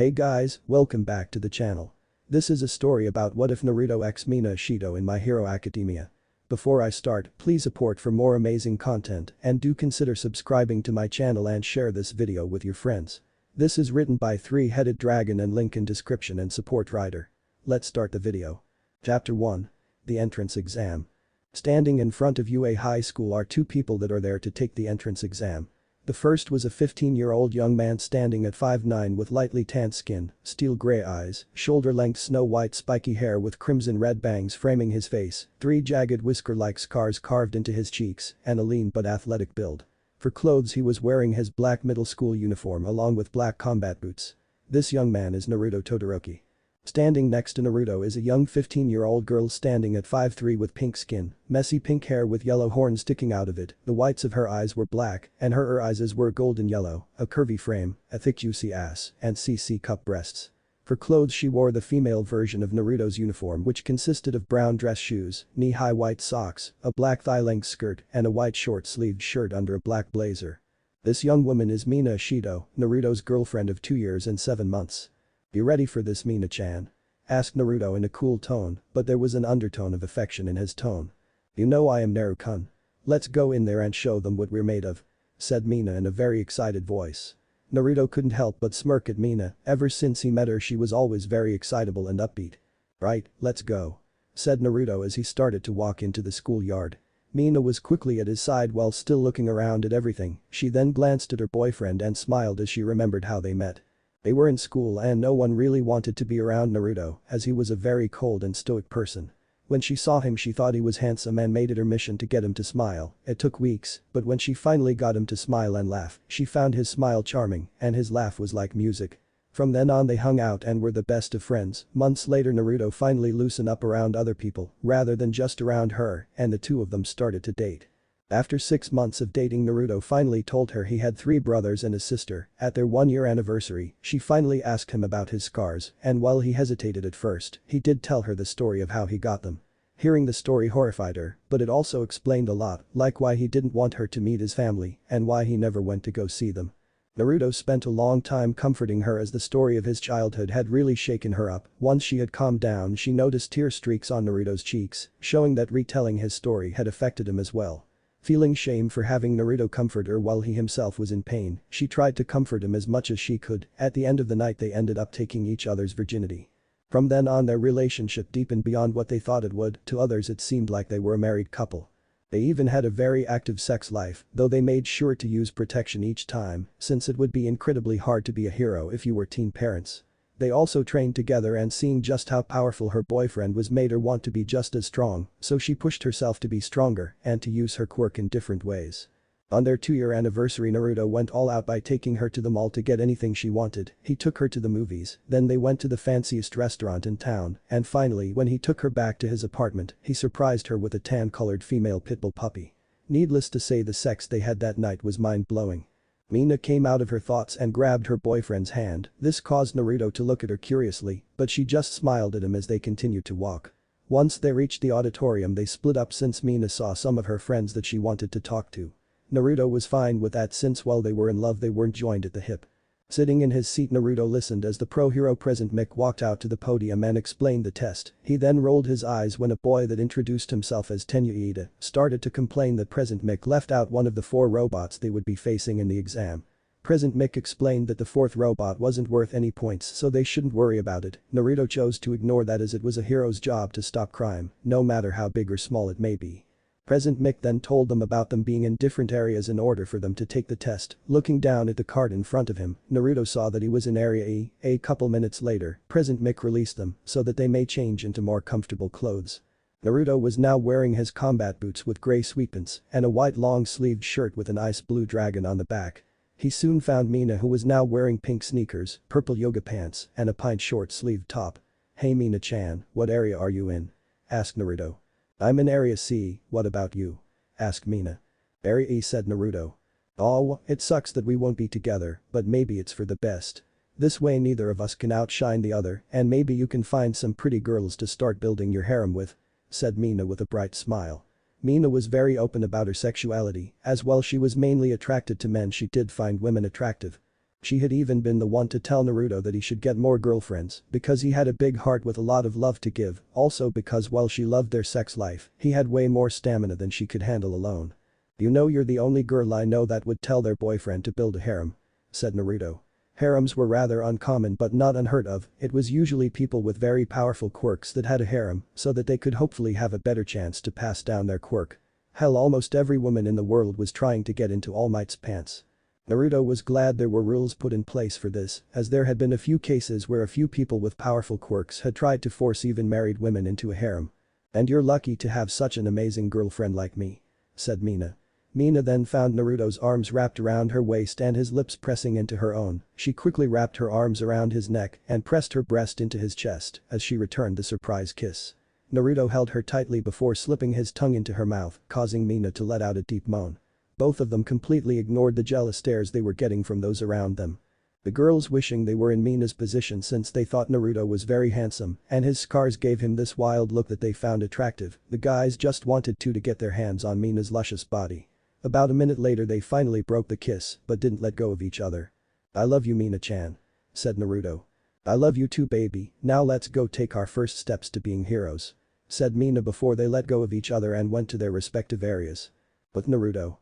Hey guys, welcome back to the channel. This is a story about what if Naruto x Mina Ashido in My Hero Academia. Before I start, please support for more amazing content and do consider subscribing to my channel and share this video with your friends. This is written by Three-Headed Dragon and link in description and support writer. Let's start the video. Chapter 1. The Entrance Exam. Standing in front of UA High School are two people that are there to take the entrance exam. The first was a 15-year-old young man standing at 5'9" with lightly tanned skin, steel gray eyes, shoulder-length snow-white spiky hair with crimson-red bangs framing his face, three jagged whisker-like scars carved into his cheeks, and a lean but athletic build. For clothes he was wearing his black middle school uniform along with black combat boots. This young man is Naruto Todoroki. Standing next to Naruto is a young 15-year-old girl standing at 5'3" with pink skin, messy pink hair with yellow horns sticking out of it, the whites of her eyes were black and her eyes were golden yellow, a curvy frame, a thick juicy ass, and CC cup breasts. For clothes she wore the female version of Naruto's uniform which consisted of brown dress shoes, knee-high white socks, a black thigh-length skirt, and a white short-sleeved shirt under a black blazer. This young woman is Mina Ashido, Naruto's girlfriend of 2 years and 7 months. "You ready for this, Mina-chan?" asked Naruto in a cool tone, but there was an undertone of affection in his tone. "You know I am Naru-kun. Let's go in there and show them what we're made of," said Mina in a very excited voice. Naruto couldn't help but smirk at Mina, ever since he met her she was always very excitable and upbeat. "Right, let's go," said Naruto as he started to walk into the schoolyard. Mina was quickly at his side while still looking around at everything, she then glanced at her boyfriend and smiled as she remembered how they met. They were in school and no one really wanted to be around Naruto as he was a very cold and stoic person. When she saw him she thought he was handsome and made it her mission to get him to smile. It took weeks, but when she finally got him to smile and laugh, she found his smile charming and his laugh was like music. From then on they hung out and were the best of friends. Months later Naruto finally loosened up around other people rather than just around her and the two of them started to date. After 6 months of dating Naruto finally told her he had 3 brothers and a sister. At their 1-year anniversary, she finally asked him about his scars and while he hesitated at first, he did tell her the story of how he got them. Hearing the story horrified her, but it also explained a lot, like why he didn't want her to meet his family and why he never went to go see them. Naruto spent a long time comforting her as the story of his childhood had really shaken her up. Once she had calmed down she noticed tear streaks on Naruto's cheeks, showing that retelling his story had affected him as well. Feeling shame for having Naruto comfort her while he himself was in pain, she tried to comfort him as much as she could. At the end of the night they ended up taking each other's virginity. From then on their relationship deepened beyond what they thought it would, to others it seemed like they were a married couple. They even had a very active sex life, though they made sure to use protection each time, since it would be incredibly hard to be a hero if you were teen parents. They also trained together and seeing just how powerful her boyfriend was made her want to be just as strong, so she pushed herself to be stronger and to use her quirk in different ways. On their 2-year anniversary Naruto went all out by taking her to the mall to get anything she wanted. He took her to the movies, then they went to the fanciest restaurant in town, and finally when he took her back to his apartment, he surprised her with a tan-colored female pitbull puppy. Needless to say the sex they had that night was mind-blowing. Mina came out of her thoughts and grabbed her boyfriend's hand. This caused Naruto to look at her curiously, but she just smiled at him as they continued to walk. Once they reached the auditorium they split up since Mina saw some of her friends that she wanted to talk to. Naruto was fine with that since while they were in love they weren't joined at the hip. Sitting in his seat Naruto listened as the pro-hero President Mick walked out to the podium and explained the test. He then rolled his eyes when a boy that introduced himself as Tenyuida started to complain that President Mick left out one of the 4 robots they would be facing in the exam. President Mick explained that the 4th robot wasn't worth any points so they shouldn't worry about it. Naruto chose to ignore that as it was a hero's job to stop crime, no matter how big or small it may be. President Mick then told them about them being in different areas in order for them to take the test. Looking down at the card in front of him, Naruto saw that he was in Area E. A couple minutes later, President Mick released them so that they may change into more comfortable clothes. Naruto was now wearing his combat boots with gray sweatpants and a white long-sleeved shirt with an ice blue dragon on the back. He soon found Mina who was now wearing pink sneakers, purple yoga pants, and a pint short-sleeved top. "Hey Mina-chan, what area are you in?" asked Naruto. "I'm in Area C, what about you?" asked Mina. "Area E," said Naruto. "Oh, it sucks that we won't be together, but maybe it's for the best. This way neither of us can outshine the other and maybe you can find some pretty girls to start building your harem with," said Mina with a bright smile. Mina was very open about her sexuality, as while she was mainly attracted to men she did find women attractive. She had even been the one to tell Naruto that he should get more girlfriends because he had a big heart with a lot of love to give, also because while she loved their sex life, he had way more stamina than she could handle alone. "You know you're the only girl I know that would tell their boyfriend to build a harem," said Naruto. Harems were rather uncommon but not unheard of, it was usually people with very powerful quirks that had a harem so that they could hopefully have a better chance to pass down their quirk. Hell, almost every woman in the world was trying to get into All Might's pants. Naruto was glad there were rules put in place for this, as there had been a few cases where a few people with powerful quirks had tried to force even married women into a harem. "And you're lucky to have such an amazing girlfriend like me," said Mina. Mina then found Naruto's arms wrapped around her waist and his lips pressing into her own. She quickly wrapped her arms around his neck and pressed her breast into his chest as she returned the surprise kiss. Naruto held her tightly before slipping his tongue into her mouth, causing Mina to let out a deep moan. Both of them completely ignored the jealous stares they were getting from those around them. The girls wishing they were in Mina's position since they thought Naruto was very handsome and his scars gave him this wild look that they found attractive. The guys just wanted to get their hands on Mina's luscious body. About a minute later they finally broke the kiss but didn't let go of each other. "I love you, Mina-chan," said Naruto. "I love you too, baby, now let's go take our first steps to being heroes," said Mina before they let go of each other and went to their respective areas. But Naruto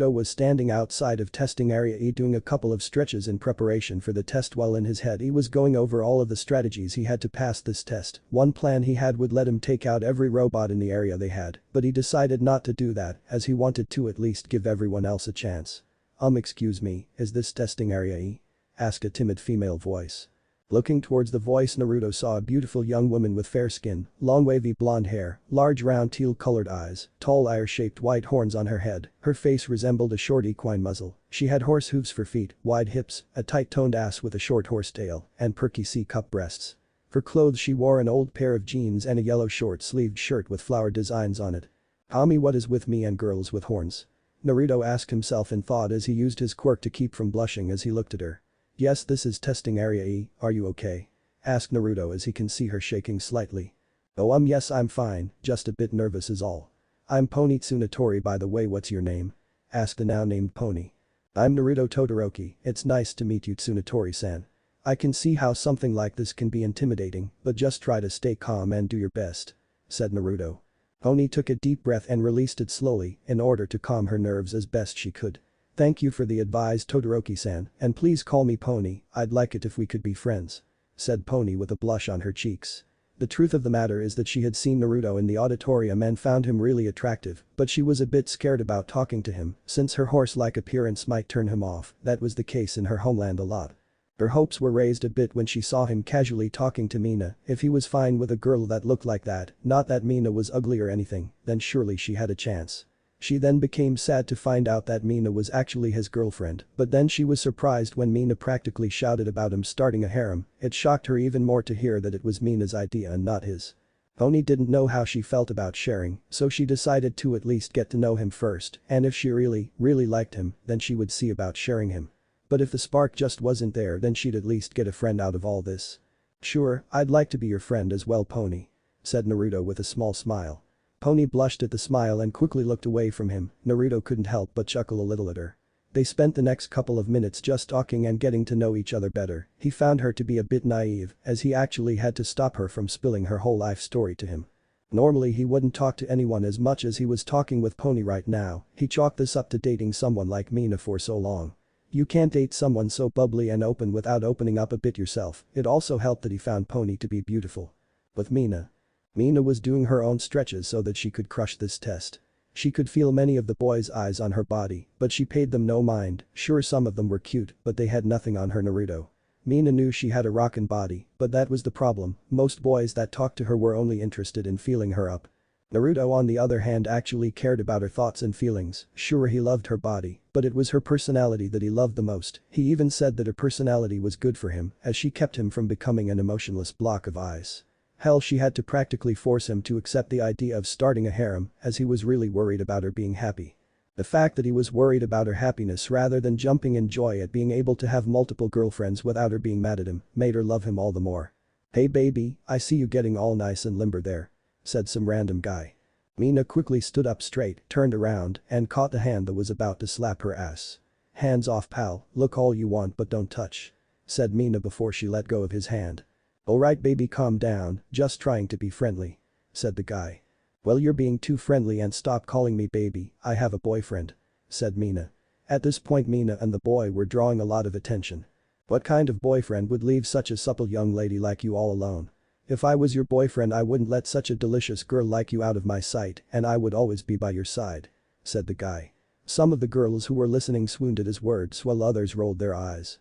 was standing outside of testing area E doing a couple of stretches in preparation for the test while in his head he was going over all of the strategies he had to pass this test. One plan he had would let him take out every robot in the area they had, but he decided not to do that as he wanted to at least give everyone else a chance. Excuse me, is this testing area E?" asked a timid female voice. Looking towards the voice, Naruto saw a beautiful young woman with fair skin, long wavy blonde hair, large round teal-colored eyes, tall lyre-shaped white horns on her head, her face resembled a short equine muzzle, she had horse hooves for feet, wide hips, a tight-toned ass with a short horse tail, and perky C-cup breasts. For clothes she wore an old pair of jeans and a yellow short-sleeved shirt with flower designs on it. What is with me and girls with horns?" Naruto asked himself in thought as he used his quirk to keep from blushing as he looked at her. "Yes, this is testing area E, are you okay?" asked Naruto as he can see her shaking slightly. "Oh yes, I'm fine, just a bit nervous is all." "I'm Pony Tsunatori, by the way, what's your name?" asked the now named Pony. "I'm Naruto Todoroki, it's nice to meet you, Tsunatori-san. I can see how something like this can be intimidating, but just try to stay calm and do your best," said Naruto. Pony took a deep breath and released it slowly in order to calm her nerves as best she could. "Thank you for the advice, Todoroki-san, and please call me Pony, I'd like it if we could be friends," said Pony with a blush on her cheeks. The truth of the matter is that she had seen Naruto in the auditorium and found him really attractive, but she was a bit scared about talking to him since her horse-like appearance might turn him off. That was the case in her homeland a lot. Her hopes were raised a bit when she saw him casually talking to Mina. If he was fine with a girl that looked like that, not that Mina was ugly or anything, then surely she had a chance. She then became sad to find out that Mina was actually his girlfriend, but then she was surprised when Mina practically shouted about him starting a harem. It shocked her even more to hear that it was Mina's idea and not his. Pony didn't know how she felt about sharing, so she decided to at least get to know him first, and if she really liked him, then she would see about sharing him. But if the spark just wasn't there, then she'd at least get a friend out of all this. "Sure, I'd like to be your friend as well, Pony," said Naruto with a small smile. Pony blushed at the smile and quickly looked away from him. Naruto couldn't help but chuckle a little at her. They spent the next couple of minutes just talking and getting to know each other better. He found her to be a bit naive, as he actually had to stop her from spilling her whole life story to him. Normally he wouldn't talk to anyone as much as he was talking with Pony right now. He chalked this up to dating someone like Mina for so long. You can't date someone so bubbly and open without opening up a bit yourself. It also helped that he found Pony to be beautiful. With Mina was doing her own stretches so that she could crush this test. She could feel many of the boys' eyes on her body, but she paid them no mind. Sure, some of them were cute, but they had nothing on her Naruto. Mina knew she had a rockin' body, but that was the problem. Most boys that talked to her were only interested in feeling her up. Naruto on the other hand actually cared about her thoughts and feelings. Sure, he loved her body, but it was her personality that he loved the most. He even said that her personality was good for him as she kept him from becoming an emotionless block of ice. Hell, she had to practically force him to accept the idea of starting a harem as he was really worried about her being happy. The fact that he was worried about her happiness rather than jumping in joy at being able to have multiple girlfriends without her being mad at him made her love him all the more. "Hey baby, I see you getting all nice and limber there," said some random guy. Mina quickly stood up straight, turned around, and caught the hand that was about to slap her ass. Hands off pal, look all you want but don't touch. Said Mina before she let go of his hand. Alright baby calm down, just trying to be friendly. Said the guy. Well you're being too friendly and stop calling me baby, I have a boyfriend. Said Mina. At this point Mina and the boy were drawing a lot of attention. What kind of boyfriend would leave such a supple young lady like you all alone? If I was your boyfriend I wouldn't let such a delicious girl like you out of my sight and I would always be by your side. Said the guy. Some of the girls who were listening swooned at his words while others rolled their eyes.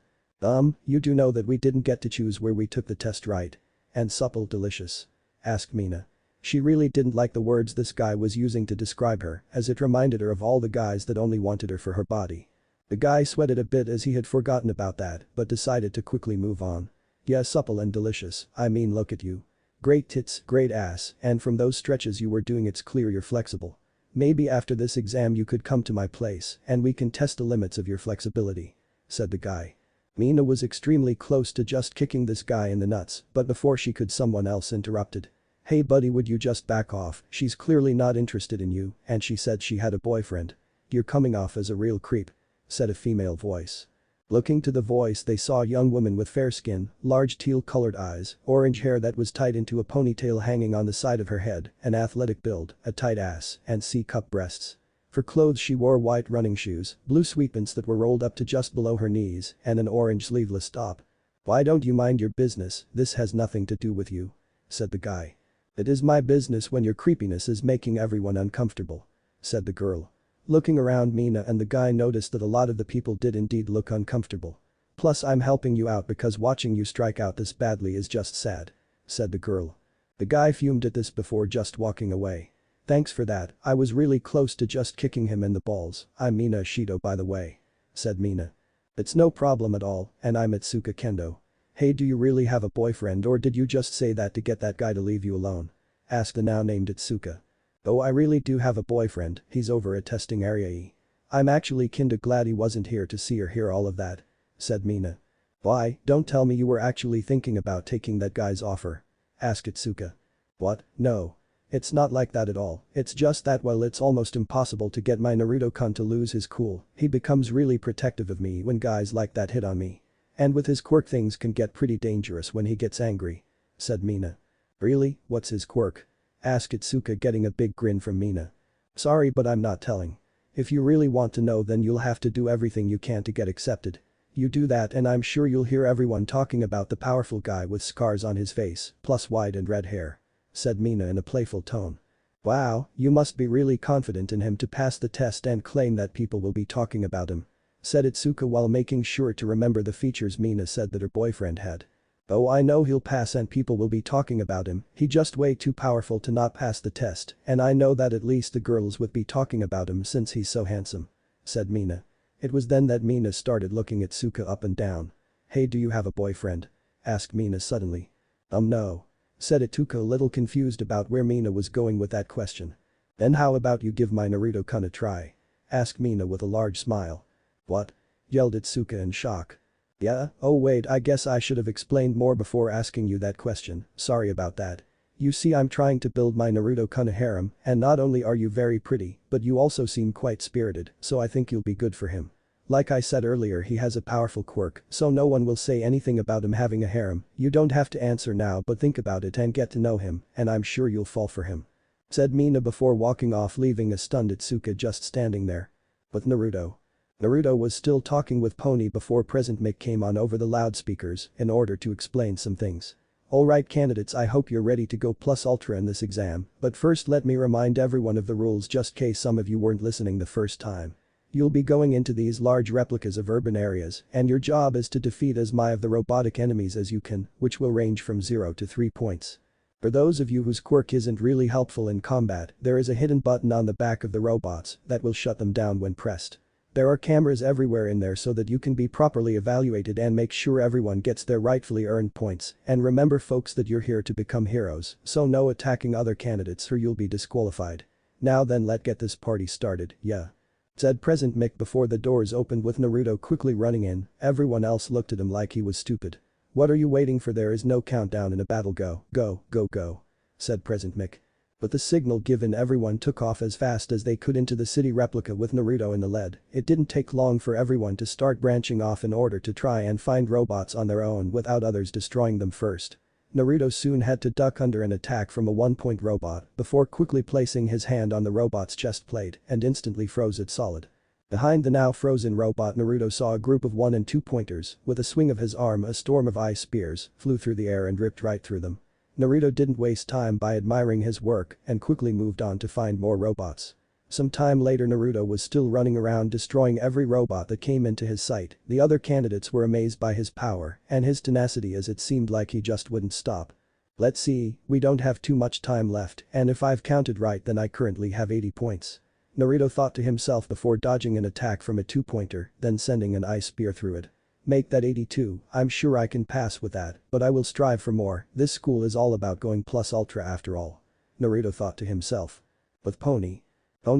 You do know that we didn't get to choose where we took the test right? And supple delicious? Asked Mina. She really didn't like the words this guy was using to describe her as it reminded her of all the guys that only wanted her for her body. The guy sweated a bit as he had forgotten about that but decided to quickly move on. Yeah supple and delicious, I mean look at you. Great tits, great ass, and from those stretches you were doing it's clear you're flexible. Maybe after this exam you could come to my place and we can test the limits of your flexibility. Said the guy. Mina was extremely close to just kicking this guy in the nuts but before she could someone else interrupted. Hey buddy would you just back off, she's clearly not interested in you and she said she had a boyfriend. You're coming off as a real creep. Said a female voice. Looking to the voice they saw a young woman with fair skin, large teal-colored eyes, orange hair that was tied into a ponytail hanging on the side of her head, an athletic build, a tight ass, and C-cup breasts. For clothes she wore white running shoes, blue sweatpants that were rolled up to just below her knees, and an orange sleeveless top. Why don't you mind your business, this has nothing to do with you. Said the guy. It is my business when your creepiness is making everyone uncomfortable. Said the girl. Looking around Mina and the guy noticed that a lot of the people did indeed look uncomfortable. Plus I'm helping you out because watching you strike out this badly is just sad. Said the girl. The guy fumed at this before just walking away. Thanks for that, I was really close to just kicking him in the balls, I'm Mina Ashido by the way. Said Mina. It's no problem at all, and I'm Itsuka Kendo. Hey do you really have a boyfriend or did you just say that to get that guy to leave you alone? Asked the now named Itsuka. Oh I really do have a boyfriend, he's over at testing area E. I'm actually kinda glad he wasn't here to see or hear all of that. Said Mina. Why, don't tell me you were actually thinking about taking that guy's offer. Asked Itsuka. What, no. It's not like that at all, it's just that while it's almost impossible to get my Naruto-kun to lose his cool, he becomes really protective of me when guys like that hit on me. And with his quirk things can get pretty dangerous when he gets angry. Said Mina. Really, what's his quirk? Asked Itsuka getting a big grin from Mina. Sorry but I'm not telling. If you really want to know then you'll have to do everything you can to get accepted. You do that and I'm sure you'll hear everyone talking about the powerful guy with scars on his face, plus white and red hair. Said Mina in a playful tone. Wow, you must be really confident in him to pass the test and claim that people will be talking about him. Said Itsuka while making sure to remember the features Mina said that her boyfriend had. Oh I know he'll pass and people will be talking about him, he just way too powerful to not pass the test and I know that at least the girls would be talking about him since he's so handsome. Said Mina. It was then that Mina started looking at Itsuka up and down. Hey do you have a boyfriend? Asked Mina suddenly. No. Said Itsuka a little confused about where Mina was going with that question. Then how about you give my Naruto-kun a try? Asked Mina with a large smile. What? Yelled Itsuka in shock. Yeah, oh wait I guess I should have explained more before asking you that question, sorry about that. You see I'm trying to build my Naruto-kun a harem and not only are you very pretty but you also seem quite spirited so I think you'll be good for him. Like I said earlier he has a powerful quirk so no one will say anything about him having a harem, you don't have to answer now but think about it and get to know him and I'm sure you'll fall for him. Said Mina before walking off leaving a stunned Itsuka just standing there. But Naruto. Naruto was still talking with Pony before President Mick came on over the loudspeakers in order to explain some things. Alright candidates I hope you're ready to go plus ultra in this exam, but first let me remind everyone of the rules just case some of you weren't listening the first time. You'll be going into these large replicas of urban areas and your job is to defeat as many of the robotic enemies as you can, which will range from 0 to 3 points. For those of you whose quirk isn't really helpful in combat, there is a hidden button on the back of the robots that will shut them down when pressed. There are cameras everywhere in there so that you can be properly evaluated and make sure everyone gets their rightfully earned points, and remember folks that you're here to become heroes, so no attacking other candidates or you'll be disqualified. Now then let's get this party started, yeah. Said President Mick before the doors opened with Naruto quickly running in, everyone else looked at him like he was stupid. What are you waiting for there is no countdown in a battle go, go, go go. Said President Mick. With the signal given, everyone took off as fast as they could into the city replica with Naruto in the lead. It didn't take long for everyone to start branching off in order to try and find robots on their own without others destroying them first. Naruto soon had to duck under an attack from a one-point robot before quickly placing his hand on the robot's chest plate and instantly froze it solid. Behind the now frozen robot, Naruto saw a group of 1 and 2 pointers. With a swing of his arm, a storm of ice spears flew through the air and ripped right through them. Naruto didn't waste time by admiring his work and quickly moved on to find more robots. Some time later, Naruto was still running around destroying every robot that came into his sight. The other candidates were amazed by his power and his tenacity, as it seemed like he just wouldn't stop. Let's see, we don't have too much time left, and if I've counted right then I currently have 80 points. Naruto thought to himself before dodging an attack from a 2-pointer, then sending an ice spear through it. Make that 82, I'm sure I can pass with that, but I will strive for more. This school is all about going plus ultra after all. Naruto thought to himself. With Pony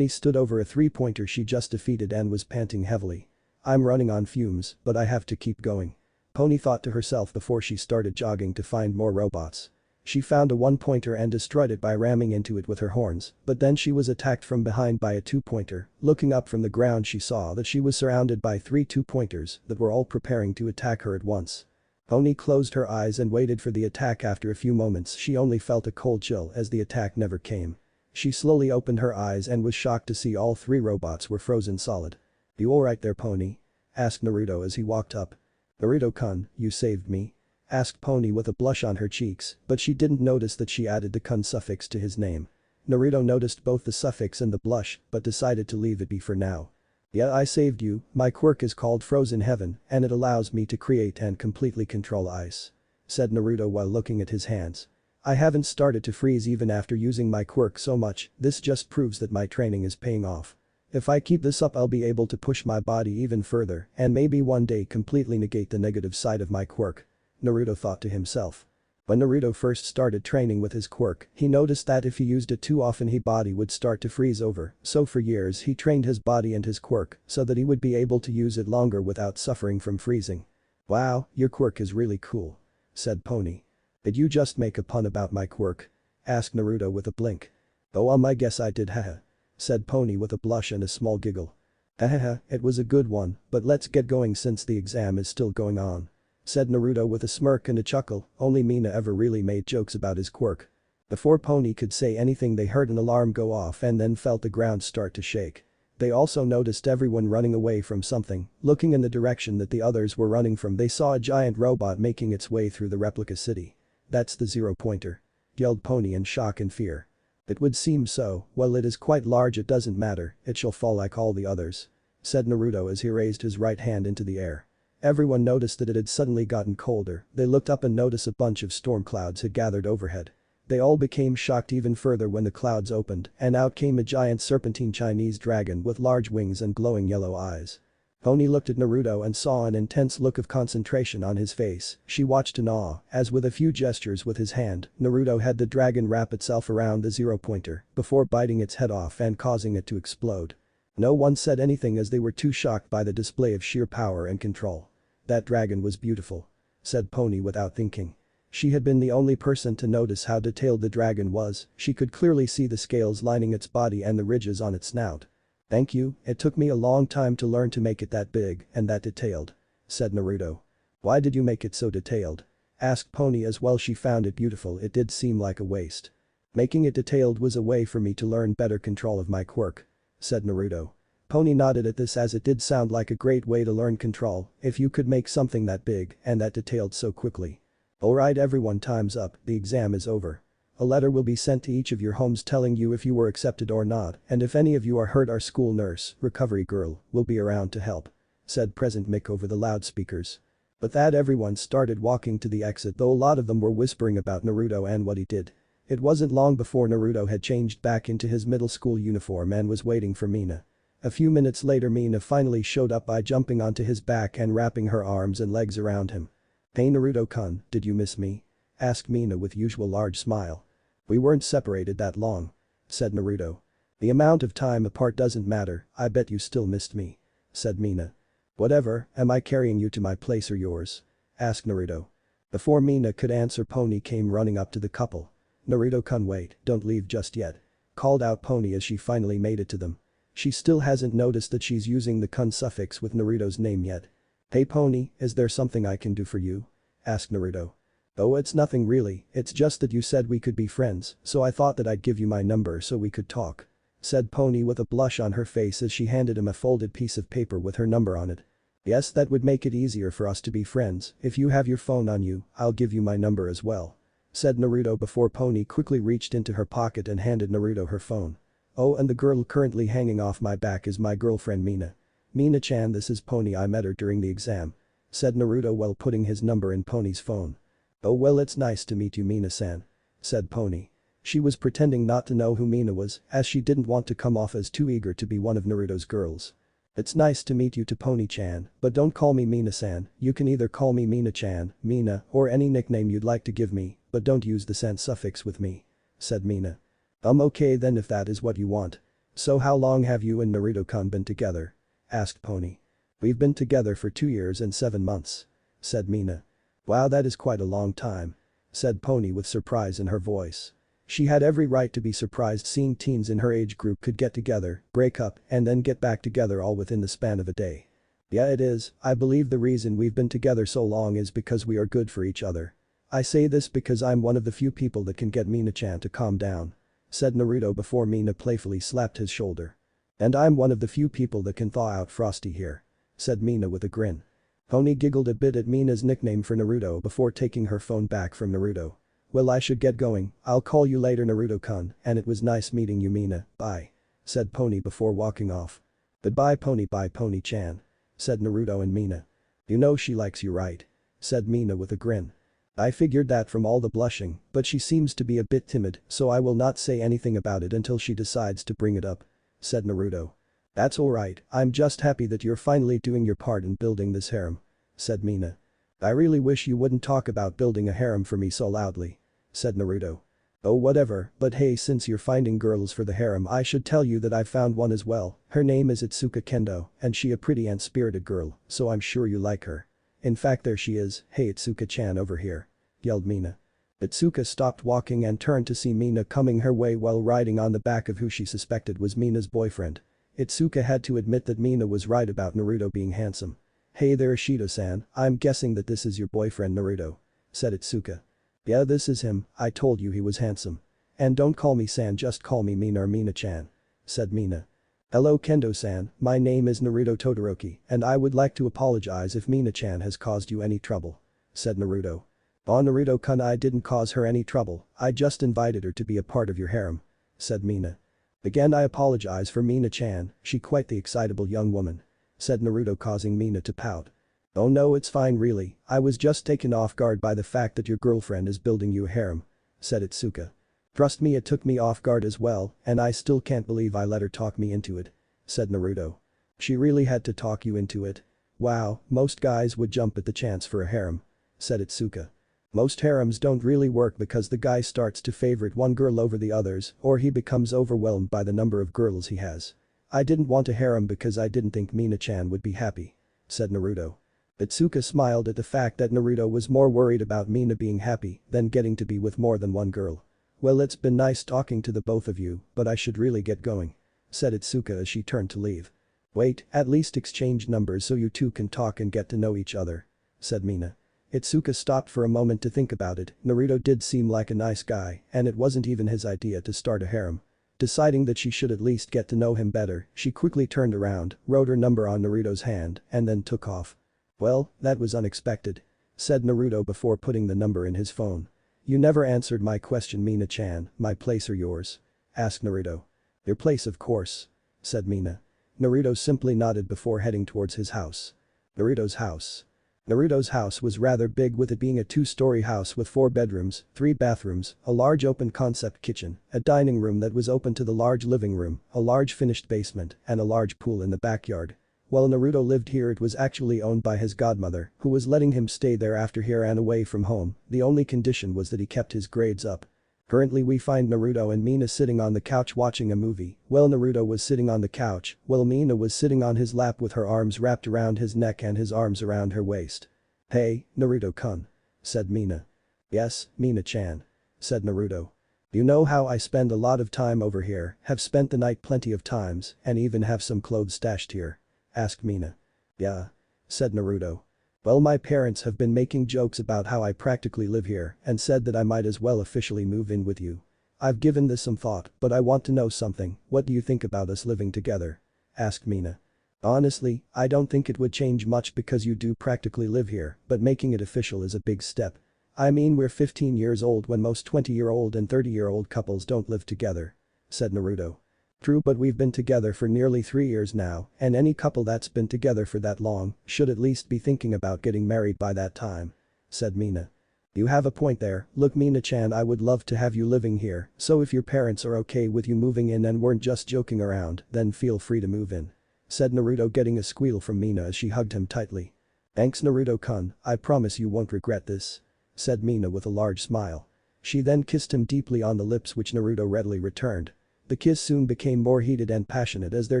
stood over a 3-pointer she just defeated and was panting heavily. I'm running on fumes, but I have to keep going. Pony thought to herself before she started jogging to find more robots. She found a 1-pointer and destroyed it by ramming into it with her horns, but then she was attacked from behind by a 2-pointer. Looking up from the ground, she saw that she was surrounded by 3 2-pointers that were all preparing to attack her at once. Pony closed her eyes and waited for the attack. After a few moments, she only felt a cold chill as the attack never came. She slowly opened her eyes and was shocked to see all 3 robots were frozen solid. "You alright there, Pony?" asked Naruto as he walked up. "Naruto-kun, you saved me?" asked Pony with a blush on her cheeks, but she didn't notice that she added the kun suffix to his name. Naruto noticed both the suffix and the blush, but decided to leave it be for now. "Yeah, I saved you. My quirk is called Frozen Heaven and it allows me to create and completely control ice," said Naruto while looking at his hands. "I haven't started to freeze even after using my quirk so much. This just proves that my training is paying off. If I keep this up, I'll be able to push my body even further and maybe one day completely negate the negative side of my quirk," Naruto thought to himself. When Naruto first started training with his quirk, he noticed that if he used it too often his body would start to freeze over, so for years he trained his body and his quirk so that he would be able to use it longer without suffering from freezing. "Wow, your quirk is really cool," said Pony. "Did you just make a pun about my quirk?" asked Naruto with a blink. "Oh, I guess I did, haha," said Pony with a blush and a small giggle. "Hahaha, it was a good one, but let's get going since the exam is still going on," said Naruto with a smirk and a chuckle. Only Mina ever really made jokes about his quirk. Before Pony could say anything, they heard an alarm go off and then felt the ground start to shake. They also noticed everyone running away from something. Looking in the direction that the others were running from, they saw a giant robot making its way through the replica city. "That's the 0-pointer," yelled Pony in shock and fear. "It would seem so. Well, it is quite large, it doesn't matter, it shall fall like all the others," said Naruto as he raised his right hand into the air. Everyone noticed that it had suddenly gotten colder. They looked up and noticed a bunch of storm clouds had gathered overhead. They all became shocked even further when the clouds opened and out came a giant serpentine Chinese dragon with large wings and glowing yellow eyes. Pony looked at Naruto and saw an intense look of concentration on his face. She watched in awe as with a few gestures with his hand, Naruto had the dragon wrap itself around the 0-pointer before biting its head off and causing it to explode. No one said anything as they were too shocked by the display of sheer power and control. "That dragon was beautiful," said Pony without thinking. She had been the only person to notice how detailed the dragon was. She could clearly see the scales lining its body and the ridges on its snout. "Thank you, it took me a long time to learn to make it that big and that detailed," said Naruto. "Why did you make it so detailed?" asked Pony as well. She found it beautiful, it did seem like a waste. "Making it detailed was a way for me to learn better control of my quirk," said Naruto. Pony nodded at this as it did sound like a great way to learn control if you could make something that big and that detailed so quickly. "Alright everyone, time's up, the exam is over. A letter will be sent to each of your homes telling you if you were accepted or not, and if any of you are hurt our school nurse, recovery girl, will be around to help," said President Mick over the loudspeakers. With that, everyone started walking to the exit, though a lot of them were whispering about Naruto and what he did. It wasn't long before Naruto had changed back into his middle school uniform and was waiting for Mina. A few minutes later, Mina finally showed up by jumping onto his back and wrapping her arms and legs around him. "Hey Naruto-kun, did you miss me?" asked Mina with usual large smile. "We weren't separated that long," said Naruto. "The amount of time apart doesn't matter, I bet you still missed me," said Mina. "Whatever, am I carrying you to my place or yours?" asked Naruto. Before Mina could answer, Pony came running up to the couple. Naruto-kun, wait, don't leave just yet. Called out Pony as she finally made it to them. She still hasn't noticed that she's using the kun suffix with Naruto's name yet. Hey Pony, is there something I can do for you? Asked Naruto. Oh, it's nothing really, it's just that you said we could be friends, so I thought that I'd give you my number so we could talk. Said Pony with a blush on her face as she handed him a folded piece of paper with her number on it. Yes, that would make it easier for us to be friends, if you have your phone on you, I'll give you my number as well. Said Naruto before Pony quickly reached into her pocket and handed Naruto her phone. Oh, and the girl currently hanging off my back is my girlfriend Mina. Mina-chan, this is Pony, I met her during the exam. Said Naruto while putting his number in Pony's phone. Oh well, it's nice to meet you Mina-san. Said Pony. She was pretending not to know who Mina was as she didn't want to come off as too eager to be one of Naruto's girls. It's nice to meet you to Pony-chan, but don't call me Mina-san, you can either call me Mina-chan, Mina, or any nickname you'd like to give me, but don't use the san suffix with me. Said Mina. Okay then if that is what you want. So how long have you and Naruto-kun been together? Asked Pony. We've been together for 2 years and 7 months. Said Mina. Wow, that is quite a long time. Said Pony with surprise in her voice. She had every right to be surprised seeing teens in her age group could get together, break up, and then get back together all within the span of a day. Yeah it is, I believe the reason we've been together so long is because we are good for each other. I say this because I'm one of the few people that can get Mina-chan to calm down. Said Naruto before Mina playfully slapped his shoulder. And I'm one of the few people that can thaw out Frosty here. Said Mina with a grin. Pony giggled a bit at Mina's nickname for Naruto before taking her phone back from Naruto. Well, I should get going, I'll call you later Naruto-kun, and it was nice meeting you Mina, bye. Said Pony before walking off. Goodbye Pony, bye Pony-chan. Said Naruto and Mina. You know she likes you right? Said Mina with a grin. I figured that from all the blushing, but she seems to be a bit timid, so I will not say anything about it until she decides to bring it up. Said Naruto. That's alright, I'm just happy that you're finally doing your part in building this harem. Said Mina. I really wish you wouldn't talk about building a harem for me so loudly. Said Naruto. Oh whatever, but hey, since you're finding girls for the harem, I should tell you that I found one as well. Her name is Itsuka Kendo, and she a pretty and spirited girl, so I'm sure you like her. In fact there she is, hey Itsuka-chan over here. Yelled Mina. Itsuka stopped walking and turned to see Mina coming her way while riding on the back of who she suspected was Mina's boyfriend. Itsuka had to admit that Mina was right about Naruto being handsome. Hey there Ashido-san, I'm guessing that this is your boyfriend Naruto. Said Itsuka. Yeah, this is him, I told you he was handsome. And don't call me san, just call me Mina or Mina-chan. Said Mina. Hello Kendo-san, my name is Naruto Todoroki and I would like to apologize if Mina-chan has caused you any trouble. Said Naruto. Oh Naruto-kun, I didn't cause her any trouble, I just invited her to be a part of your harem. Said Mina. Again I apologize for Mina-chan, she quite the excitable young woman. Said Naruto causing Mina to pout. Oh no, it's fine really, I was just taken off guard by the fact that your girlfriend is building you a harem. Said Itsuka. Trust me, it took me off guard as well, and I still can't believe I let her talk me into it. Said Naruto. She really had to talk you into it? Wow, most guys would jump at the chance for a harem. Said Itsuka. Most harems don't really work because the guy starts to favorite one girl over the others or he becomes overwhelmed by the number of girls he has. I didn't want a harem because I didn't think Mina-chan would be happy. Said Naruto. Itsuka smiled at the fact that Naruto was more worried about Mina being happy than getting to be with more than one girl. Well, it's been nice talking to the both of you, but I should really get going. Said Itsuka as she turned to leave. Wait, at least exchange numbers so you two can talk and get to know each other. Said Mina. Itsuka stopped for a moment to think about it, Naruto did seem like a nice guy and it wasn't even his idea to start a harem. Deciding that she should at least get to know him better, she quickly turned around, wrote her number on Naruto's hand, and then took off. Well, that was unexpected. Said Naruto before putting the number in his phone. You never answered my question Mina-chan, my place or yours? Asked Naruto. Your place of course. Said Mina. Naruto simply nodded before heading towards his house. Naruto's house. Naruto's house was rather big with it being a 2-story house with 4 bedrooms, 3 bathrooms, a large open concept kitchen, a dining room that was open to the large living room, a large finished basement, and a large pool in the backyard. While Naruto lived here it was actually owned by his godmother, who was letting him stay there after he ran away from home, the only condition was that he kept his grades up. Currently we find Naruto and Mina sitting on the couch watching a movie, while Naruto was sitting on the couch, while Mina was sitting on his lap with her arms wrapped around his neck and his arms around her waist. Hey, Naruto-kun. Said Mina. Yes, Mina-chan. Said Naruto. You know how I spend a lot of time over here, have spent the night plenty of times, and even have some clothes stashed here?" asked Mina. "Yeah," said Naruto. "Well, my parents have been making jokes about how I practically live here and said that I might as well officially move in with you. I've given this some thought, but I want to know something, what do you think about us living together?" asked Mina. "Honestly, I don't think it would change much because you do practically live here, but making it official is a big step. I mean, we're 15 years old when most 20-year-old and 30-year-old couples don't live together," said Naruto. "True, but we've been together for nearly 3 years now, and any couple that's been together for that long should at least be thinking about getting married by that time," said Mina. "You have a point there, look Mina-chan, I would love to have you living here, so if your parents are okay with you moving in and weren't just joking around, then feel free to move in," said Naruto, getting a squeal from Mina as she hugged him tightly. "Thanks Naruto-kun, I promise you won't regret this," said Mina with a large smile. She then kissed him deeply on the lips, which Naruto readily returned. The kiss soon became more heated and passionate as their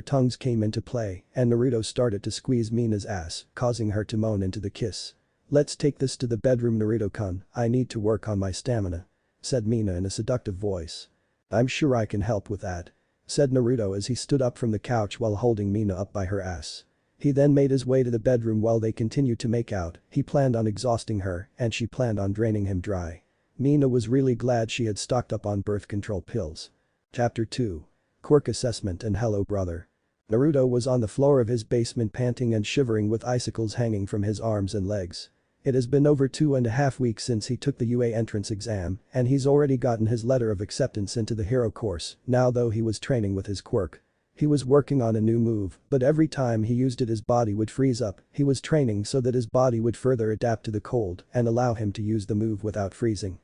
tongues came into play and Naruto started to squeeze Mina's ass, causing her to moan into the kiss. "Let's take this to the bedroom Naruto-kun, I need to work on my stamina," said Mina in a seductive voice. "I'm sure I can help with that," said Naruto as he stood up from the couch while holding Mina up by her ass. He then made his way to the bedroom while they continued to make out, he planned on exhausting her and she planned on draining him dry. Mina was really glad she had stocked up on birth control pills. Chapter 2. Quirk Assessment and Hello Brother. Naruto was on the floor of his basement panting and shivering with icicles hanging from his arms and legs. It has been over 2.5 weeks since he took the UA entrance exam and he's already gotten his letter of acceptance into the hero course, now though he was training with his quirk. He was working on a new move, but every time he used it his body would freeze up, he was training so that his body would further adapt to the cold and allow him to use the move without freezing.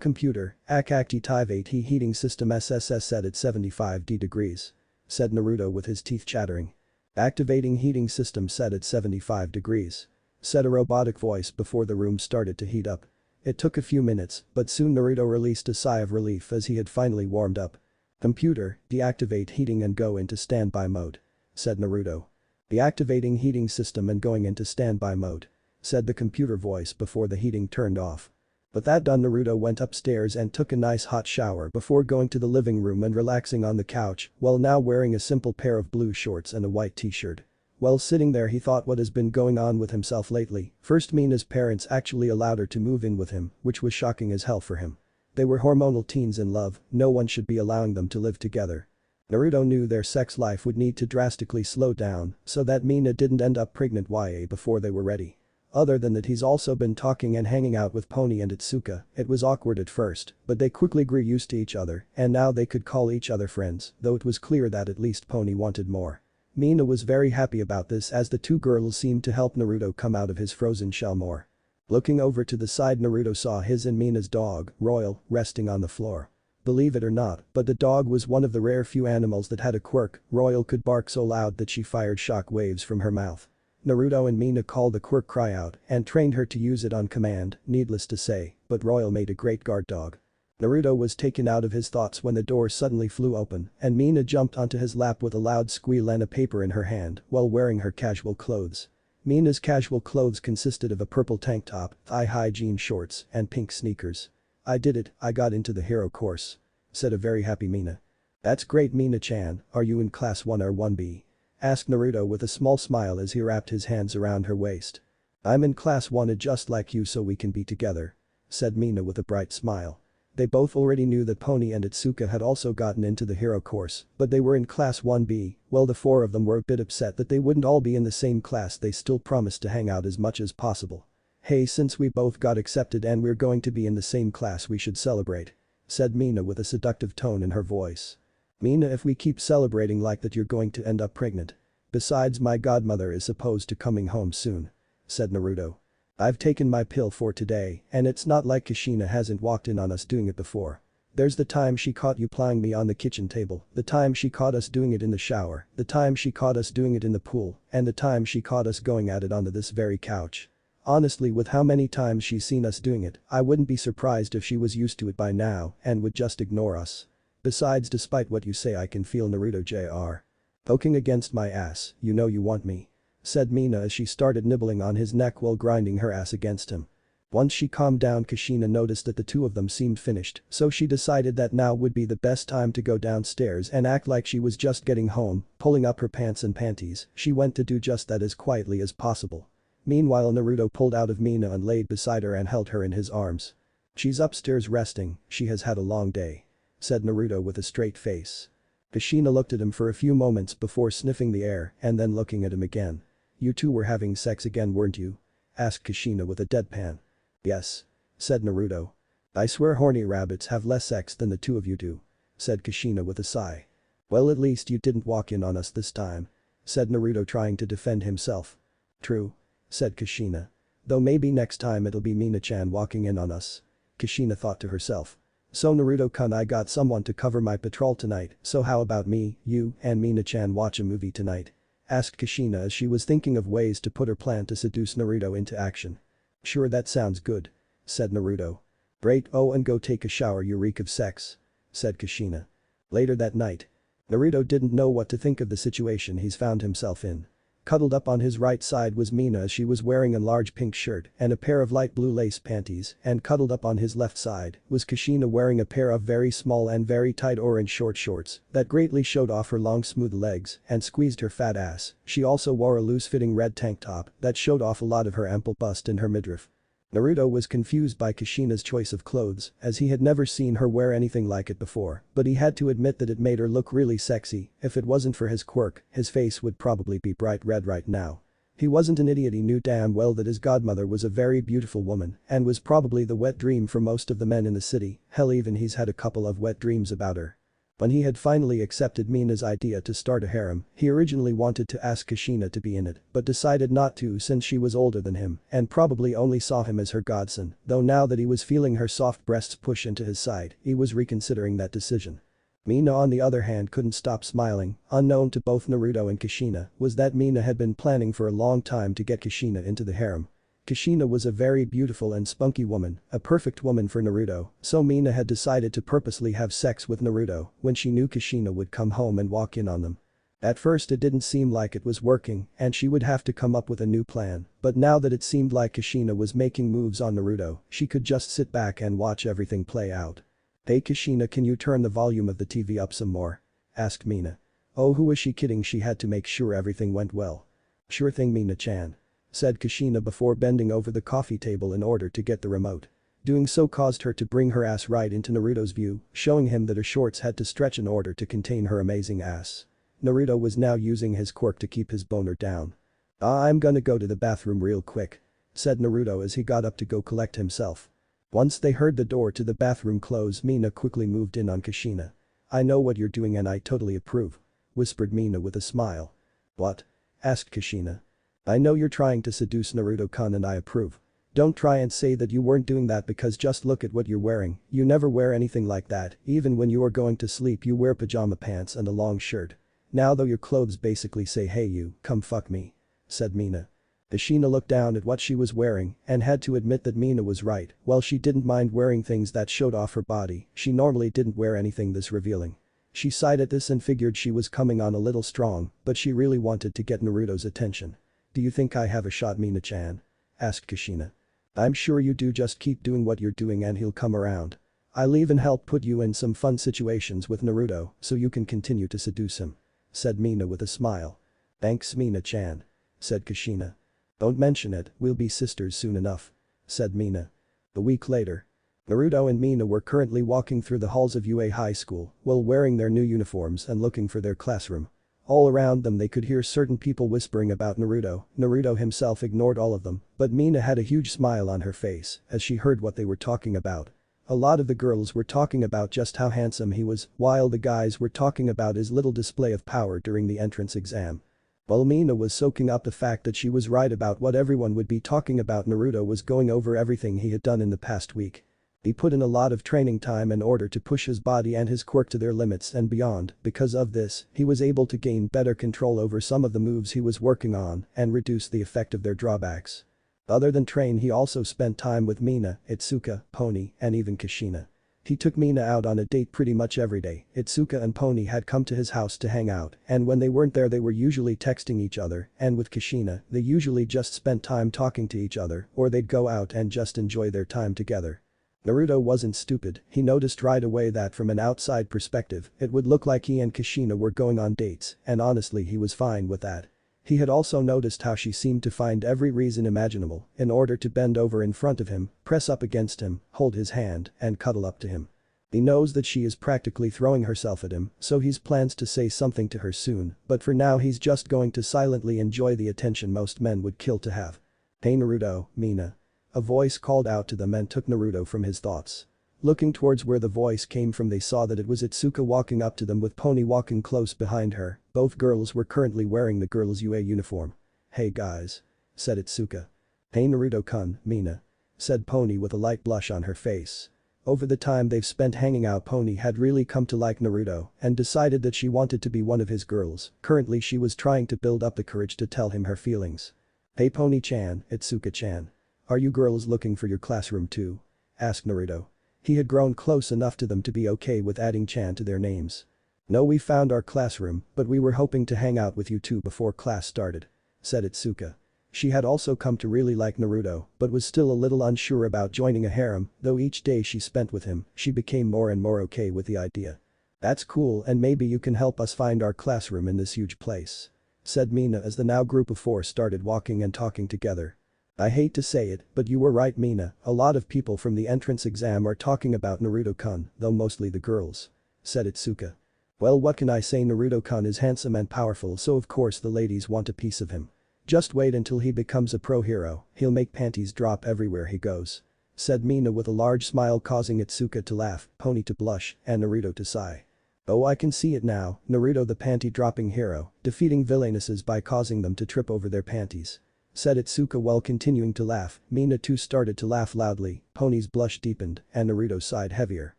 Computer, activate heating system SSS set at 75 degrees," said Naruto with his teeth chattering. "Activating heating system set at 75 degrees," said a robotic voice before the room started to heat up. It took a few minutes, but soon Naruto released a sigh of relief as he had finally warmed up. "Computer, deactivate heating and go into standby mode," said Naruto. "Deactivating heating system and going into standby mode," said the computer voice before the heating turned off. But that done, Naruto went upstairs and took a nice hot shower before going to the living room and relaxing on the couch while now wearing a simple pair of blue shorts and a white t-shirt. While sitting there he thought what has been going on with himself lately. First, Mina's parents actually allowed her to move in with him, which was shocking as hell for him. They were hormonal teens in love, no one should be allowing them to live together. Naruto knew their sex life would need to drastically slow down so that Mina didn't end up pregnant before they were ready. Other than that, he's also been talking and hanging out with Pony and Itsuka. It was awkward at first, but they quickly grew used to each other and now they could call each other friends, though it was clear that at least Pony wanted more. Mina was very happy about this as the two girls seemed to help Naruto come out of his frozen shell more. Looking over to the side, Naruto saw his and Mina's dog, Royal, resting on the floor. Believe it or not, but the dog was one of the rare few animals that had a quirk. Royal could bark so loud that she fired shock waves from her mouth. Naruto and Mina called the quirk cry out and trained her to use it on command, needless to say, but Royal made a great guard dog. Naruto was taken out of his thoughts when the door suddenly flew open and Mina jumped onto his lap with a loud squeal and a paper in her hand while wearing her casual clothes. Mina's casual clothes consisted of a purple tank top, thigh-high jean shorts, and pink sneakers. "I did it, I got into the hero course," said a very happy Mina. "That's great Mina-chan, are you in class 1 or 1B? Asked Naruto with a small smile as he wrapped his hands around her waist. "I'm in class 1A just like you so we can be together," said Mina with a bright smile. They both already knew that Pony and Itsuka had also gotten into the hero course, but they were in class 1B, well the four of them were a bit upset that they wouldn't all be in the same class. They still promised to hang out as much as possible. "Hey, since we both got accepted and we're going to be in the same class we should celebrate," said Mina with a seductive tone in her voice. "Mina, if we keep celebrating like that you're going to end up pregnant. Besides, my godmother is supposed to coming home soon," said Naruto. "I've taken my pill for today and it's not like Kushina hasn't walked in on us doing it before. There's the time she caught you plying me on the kitchen table, the time she caught us doing it in the shower, the time she caught us doing it in the pool, and the time she caught us going at it onto this very couch. Honestly, with how many times she's seen us doing it, I wouldn't be surprised if she was used to it by now and would just ignore us. Besides, despite what you say, I can feel Naruto Jr. poking against my ass, you know you want me," said Mina as she started nibbling on his neck while grinding her ass against him. Once she calmed down, Kushina noticed that the two of them seemed finished, so she decided that now would be the best time to go downstairs and act like she was just getting home. Pulling up her pants and panties, she went to do just that as quietly as possible. Meanwhile, Naruto pulled out of Mina and laid beside her and held her in his arms. "She's upstairs resting, she has had a long day," said Naruto with a straight face. Kushina looked at him for a few moments before sniffing the air and then looking at him again. "You two were having sex again, weren't you?" asked Kushina with a deadpan. "Yes," said Naruto. "I swear horny rabbits have less sex than the two of you do," said Kushina with a sigh. "Well, at least you didn't walk in on us this time," said Naruto, trying to defend himself. "True," said Kushina. "Though maybe next time it'll be Mina-chan walking in on us," Kushina thought to herself. "So Naruto-kun, I got someone to cover my patrol tonight, so how about me, you, and Mina-chan watch a movie tonight?" asked Kushina as she was thinking of ways to put her plan to seduce Naruto into action. "Sure, that sounds good," said Naruto. "Great, oh, and go take a shower, you reek of sex," said Kushina. Later that night. Naruto didn't know what to think of the situation he's found himself in. Cuddled up on his right side was Mina as she was wearing a large pink shirt and a pair of light blue lace panties, and cuddled up on his left side was Kushina wearing a pair of very small and very tight orange short shorts that greatly showed off her long smooth legs and squeezed her fat ass. She also wore a loose-fitting red tank top that showed off a lot of her ample bust in her midriff. Naruto was confused by Kushina's choice of clothes as he had never seen her wear anything like it before, but he had to admit that it made her look really sexy. If it wasn't for his quirk, his face would probably be bright red right now. He wasn't an idiot, he knew damn well that his godmother was a very beautiful woman and was probably the wet dream for most of the men in the city, hell even he's had a couple of wet dreams about her. When he had finally accepted Mina's idea to start a harem, he originally wanted to ask Kushina to be in it, but decided not to since she was older than him and probably only saw him as her godson, though now that he was feeling her soft breasts push into his side, he was reconsidering that decision. Mina on the other hand couldn't stop smiling. Unknown to both Naruto and Kushina was that Mina had been planning for a long time to get Kushina into the harem. Kushina was a very beautiful and spunky woman, a perfect woman for Naruto, so Mina had decided to purposely have sex with Naruto when she knew Kushina would come home and walk in on them. At first it didn't seem like it was working and she would have to come up with a new plan, but now that it seemed like Kushina was making moves on Naruto, she could just sit back and watch everything play out. "Hey Kushina, can you turn the volume of the TV up some more?" asked Mina. Oh, who was she kidding, she had to make sure everything went well. "Sure thing, Mina-chan," said Kushina before bending over the coffee table in order to get the remote. Doing so caused her to bring her ass right into Naruto's view, showing him that her shorts had to stretch in order to contain her amazing ass. Naruto was now using his quirk to keep his boner down. I'm gonna go to the bathroom real quick," said Naruto as he got up to go collect himself. Once they heard the door to the bathroom close, Mina quickly moved in on Kushina. "I know what you're doing and I totally approve," whispered Mina with a smile. "What?" asked Kushina. "I know you're trying to seduce Naruto-kun and I approve. Don't try and say that you weren't doing that because just look at what you're wearing, you never wear anything like that, even when you are going to sleep you wear pajama pants and a long shirt. Now though your clothes basically say hey you, come fuck me," said Mina. Kushina looked down at what she was wearing and had to admit that Mina was right. While she didn't mind wearing things that showed off her body, she normally didn't wear anything this revealing. She sighed at this and figured she was coming on a little strong, but she really wanted to get Naruto's attention. "Do you think I have a shot, Mina-chan?" asked Kushina. "I'm sure you do, just keep doing what you're doing and he'll come around. I'll even help put you in some fun situations with Naruto so you can continue to seduce him," said Mina with a smile. "Thanks, Mina-chan," said Kushina. "Don't mention it, we'll be sisters soon enough," said Mina. A week later. Naruto and Mina were currently walking through the halls of UA High School while wearing their new uniforms and looking for their classroom. All around them they could hear certain people whispering about Naruto. Naruto himself ignored all of them, but Mina had a huge smile on her face as she heard what they were talking about. A lot of the girls were talking about just how handsome he was, while the guys were talking about his little display of power during the entrance exam. While Mina was soaking up the fact that she was right about what everyone would be talking about, Naruto was going over everything he had done in the past week. He put in a lot of training time in order to push his body and his quirk to their limits and beyond. Because of this, he was able to gain better control over some of the moves he was working on and reduce the effect of their drawbacks. Other than train, he also spent time with Mina, Itsuka, Pony, and even Kushina. He took Mina out on a date pretty much every day. Itsuka and Pony had come to his house to hang out, and when they weren't there they were usually texting each other, and with Kushina, they usually just spent time talking to each other, or they'd go out and just enjoy their time together. Naruto wasn't stupid, he noticed right away that from an outside perspective, it would look like he and Kushina were going on dates, and honestly he was fine with that. He had also noticed how she seemed to find every reason imaginable in order to bend over in front of him, press up against him, hold his hand, and cuddle up to him. He knows that she is practically throwing herself at him, so he plans to say something to her soon, but for now he's just going to silently enjoy the attention most men would kill to have. "Hey Naruto, Mina." A voice called out to them and took Naruto from his thoughts. Looking towards where the voice came from they saw that it was Itsuka walking up to them with Pony walking close behind her. Both girls were currently wearing the girls' UA uniform. "Hey guys," said Itsuka. "Hey Naruto-kun, Mina," said Pony with a light blush on her face. Over the time they've spent hanging out Pony had really come to like Naruto and decided that she wanted to be one of his girls. Currently she was trying to build up the courage to tell him her feelings. "Hey Pony-chan, Itsuka-chan. Are you girls looking for your classroom too?" asked Naruto. He had grown close enough to them to be okay with adding Chan to their names. "No, we found our classroom, but we were hoping to hang out with you too before class started," said Itsuka. She had also come to really like Naruto, but was still a little unsure about joining a harem, though each day she spent with him, she became more and more okay with the idea. "That's cool and maybe you can help us find our classroom in this huge place," said Mina as the now group of four started walking and talking together. "I hate to say it, but you were right Mina, a lot of people from the entrance exam are talking about Naruto-kun, though mostly the girls," said Itsuka. "Well what can I say, Naruto-kun is handsome and powerful so of course the ladies want a piece of him. Just wait until he becomes a pro hero, he'll make panties drop everywhere he goes," said Mina with a large smile causing Itsuka to laugh, Pony to blush, and Naruto to sigh. "Oh I can see it now, Naruto the panty dropping hero, defeating villainesses by causing them to trip over their panties," said Itsuka while continuing to laugh. Mina too started to laugh loudly, Pony's blush deepened, and Naruto sighed heavier.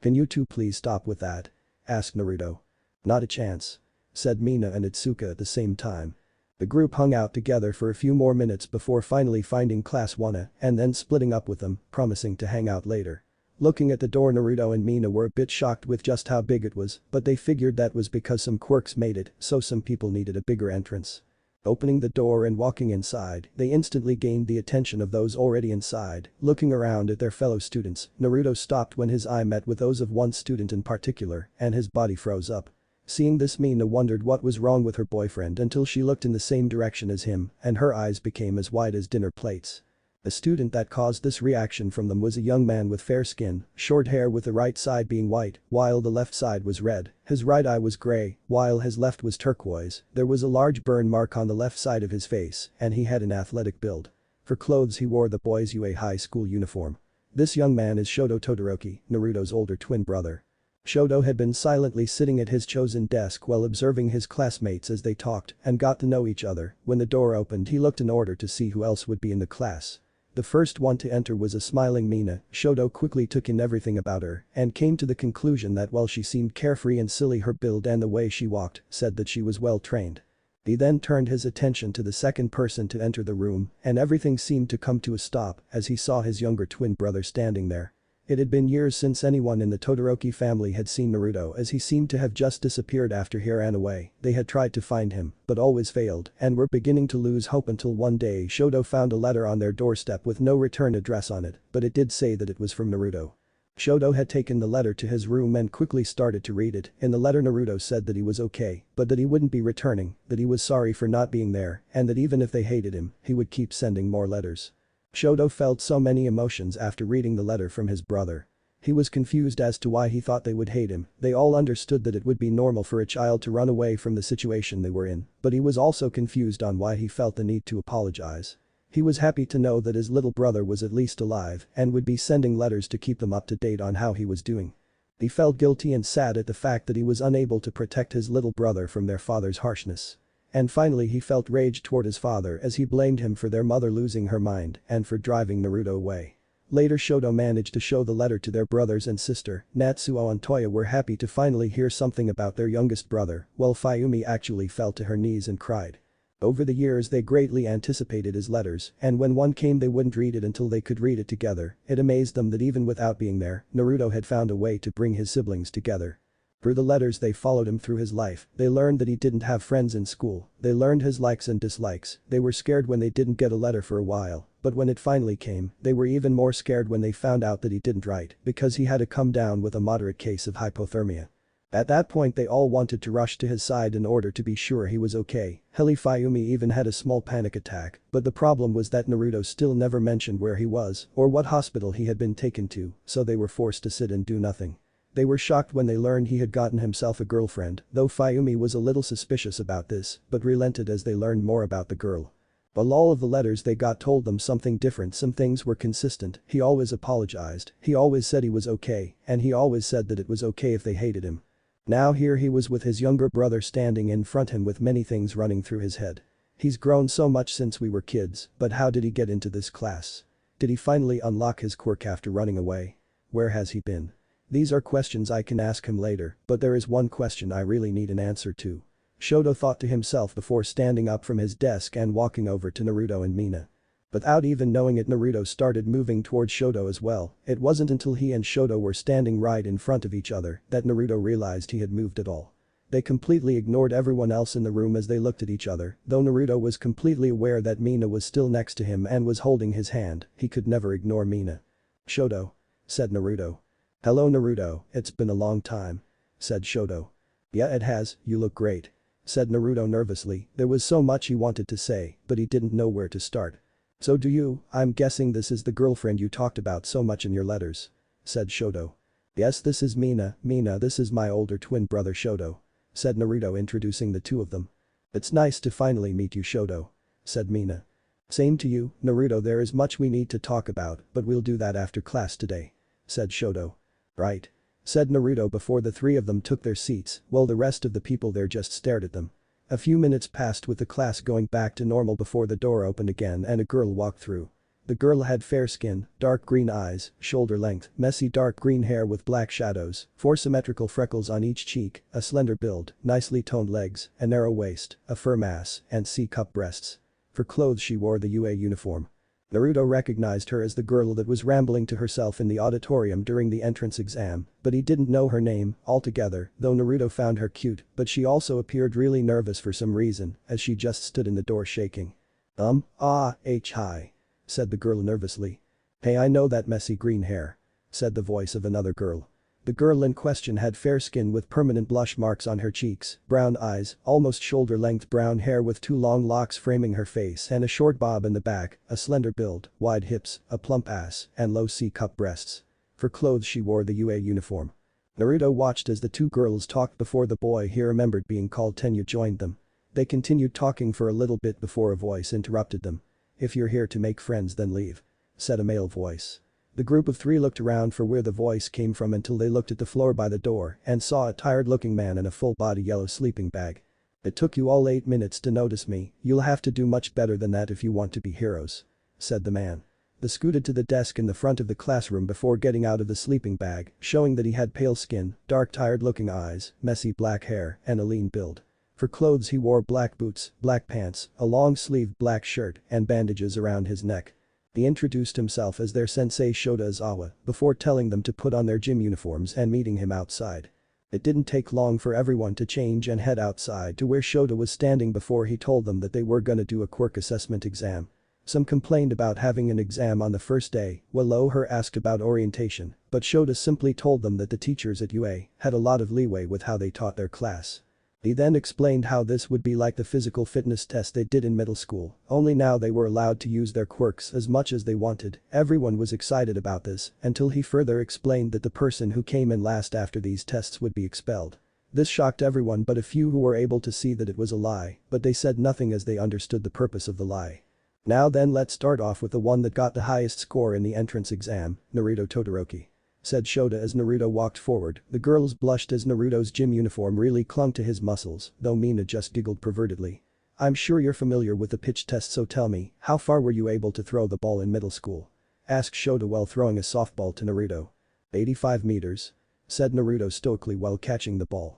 "Can you two please stop with that?" asked Naruto. "Not a chance," said Mina and Itsuka at the same time. The group hung out together for a few more minutes before finally finding Class 1A and then splitting up with them, promising to hang out later. Looking at the door Naruto and Mina were a bit shocked with just how big it was, but they figured that was because some quirks made it, so some people needed a bigger entrance. Opening the door and walking inside, they instantly gained the attention of those already inside. Looking around at their fellow students, Naruto stopped when his eye met with those of one student in particular, and his body froze up. Seeing this Mina wondered what was wrong with her boyfriend until she looked in the same direction as him, and her eyes became as wide as dinner plates. The student that caused this reaction from them was a young man with fair skin, short hair with the right side being white, while the left side was red, his right eye was gray, while his left was turquoise, there was a large burn mark on the left side of his face, and he had an athletic build. For clothes he wore the boys' UA high school uniform. This young man is Shoto Todoroki, Naruto's older twin brother. Shoto had been silently sitting at his chosen desk while observing his classmates as they talked and got to know each other. When the door opened he looked in order to see who else would be in the class. The first one to enter was a smiling Mina. Shoto quickly took in everything about her and came to the conclusion that while she seemed carefree and silly her build and the way she walked said that she was well trained. He then turned his attention to the second person to enter the room and everything seemed to come to a stop as he saw his younger twin brother standing there. It had been years since anyone in the Todoroki family had seen Naruto as he seemed to have just disappeared after he ran away. They had tried to find him, but always failed and were beginning to lose hope until one day Shoto found a letter on their doorstep with no return address on it, but it did say that it was from Naruto. Shoto had taken the letter to his room and quickly started to read it. In the letter Naruto said that he was okay, but that he wouldn't be returning, that he was sorry for not being there, and that even if they hated him, he would keep sending more letters. Shoto felt so many emotions after reading the letter from his brother. He was confused as to why he thought they would hate him. They all understood that it would be normal for a child to run away from the situation they were in, but he was also confused on why he felt the need to apologize. He was happy to know that his little brother was at least alive and would be sending letters to keep them up to date on how he was doing. He felt guilty and sad at the fact that he was unable to protect his little brother from their father's harshness. And finally he felt rage toward his father as he blamed him for their mother losing her mind and for driving Naruto away. Later Shoto managed to show the letter to their brothers and sister. Natsuo and Toya were happy to finally hear something about their youngest brother, while Fayumi actually fell to her knees and cried. Over the years they greatly anticipated his letters, and when one came they wouldn't read it until they could read it together. It amazed them that even without being there, Naruto had found a way to bring his siblings together. Through the letters they followed him through his life, they learned that he didn't have friends in school, they learned his likes and dislikes, they were scared when they didn't get a letter for a while, but when it finally came, they were even more scared when they found out that he didn't write because he had to come down with a moderate case of hypothermia. At that point they all wanted to rush to his side in order to be sure he was okay. Fuyumi even had a small panic attack, but the problem was that Naruto still never mentioned where he was or what hospital he had been taken to, so they were forced to sit and do nothing. They were shocked when they learned he had gotten himself a girlfriend, though Fuyumi was a little suspicious about this, but relented as they learned more about the girl. But all of the letters they got told them something different. Some things were consistent, he always apologized, he always said he was okay, and he always said that it was okay if they hated him. Now here he was with his younger brother standing in front of him with many things running through his head. He's grown so much since we were kids, but how did he get into this class? Did he finally unlock his quirk after running away? Where has he been? These are questions I can ask him later, but there is one question I really need an answer to. Shoto thought to himself before standing up from his desk and walking over to Naruto and Mina. Without even knowing it, Naruto started moving towards Shoto as well. It wasn't until he and Shoto were standing right in front of each other that Naruto realized he had moved at all. They completely ignored everyone else in the room as they looked at each other, though Naruto was completely aware that Mina was still next to him and was holding his hand, he could never ignore Mina. "Shoto," said Naruto. "Hello Naruto, it's been a long time," said Shoto. "Yeah it has, you look great," said Naruto nervously. There was so much he wanted to say, but he didn't know where to start. "So do you, I'm guessing this is the girlfriend you talked about so much in your letters," said Shoto. "Yes, this is Mina, this is my older twin brother Shoto," said Naruto, introducing the two of them. "It's nice to finally meet you Shoto," said Mina. "Same to you, Naruto, there is much we need to talk about, but we'll do that after class today," said Shoto. "Right," said Naruto before the three of them took their seats, while the rest of the people there just stared at them. A few minutes passed with the class going back to normal before the door opened again and a girl walked through. The girl had fair skin, dark green eyes, shoulder length, messy dark green hair with black shadows, 4 symmetrical freckles on each cheek, a slender build, nicely toned legs, a narrow waist, a firm ass, and C-cup breasts. For clothes she wore the UA uniform. Naruto recognized her as the girl that was rambling to herself in the auditorium during the entrance exam, but he didn't know her name altogether, though Naruto found her cute, but she also appeared really nervous for some reason, as she just stood in the door shaking. Hi," said the girl nervously. "Hey, I know that messy green hair," said the voice of another girl. The girl in question had fair skin with permanent blush marks on her cheeks, brown eyes, almost shoulder-length brown hair with 2 long locks framing her face and a short bob in the back, a slender build, wide hips, a plump ass, and low C-cup breasts. For clothes she wore the UA uniform. Naruto watched as the two girls talked before the boy he remembered being called Tenyu joined them. They continued talking for a little bit before a voice interrupted them. "If you're here to make friends then leave," said a male voice. The group of 3 looked around for where the voice came from until they looked at the floor by the door and saw a tired-looking man in a full-body yellow sleeping bag. "It took you all 8 minutes to notice me, you'll have to do much better than that if you want to be heroes," said the man. They scooted to the desk in the front of the classroom before getting out of the sleeping bag, showing that he had pale skin, dark tired-looking eyes, messy black hair, and a lean build. For clothes he wore black boots, black pants, a long-sleeved black shirt, and bandages around his neck. He introduced himself as their sensei Shota Izawa before telling them to put on their gym uniforms and meeting him outside. It didn't take long for everyone to change and head outside to where Shota was standing before he told them that they were gonna do a quirk assessment exam. Some complained about having an exam on the first day, while Loher asked about orientation, but Shota simply told them that the teachers at UA had a lot of leeway with how they taught their class. He then explained how this would be like the physical fitness test they did in middle school, only now they were allowed to use their quirks as much as they wanted. Everyone was excited about this until he further explained that the person who came in last after these tests would be expelled. This shocked everyone but a few who were able to see that it was a lie, but they said nothing as they understood the purpose of the lie. "Now then, let's start off with the one that got the highest score in the entrance exam, Naruto Todoroki," said Shota as Naruto walked forward. The girls blushed as Naruto's gym uniform really clung to his muscles, though Mina just giggled pervertedly. "I'm sure you're familiar with the pitch test, so tell me, how far were you able to throw the ball in middle school?" asked Shota while throwing a softball to Naruto. 85 meters," said Naruto stoically while catching the ball.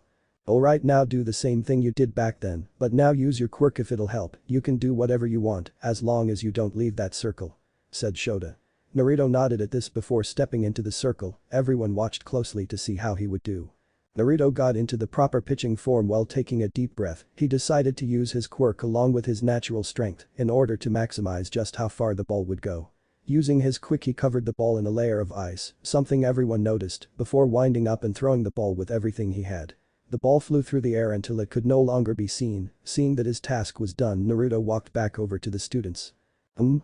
Alright, now do the same thing you did back then, but now use your quirk if it'll help. You can do whatever you want, as long as you don't leave that circle," said Shoto. Naruto nodded at this before stepping into the circle. Everyone watched closely to see how he would do. Naruto got into the proper pitching form while taking a deep breath. He decided to use his quirk along with his natural strength in order to maximize just how far the ball would go. Using his quick, he covered the ball in a layer of ice, something everyone noticed, before winding up and throwing the ball with everything he had. The ball flew through the air until it could no longer be seen. Seeing that his task was done, Naruto walked back over to the students.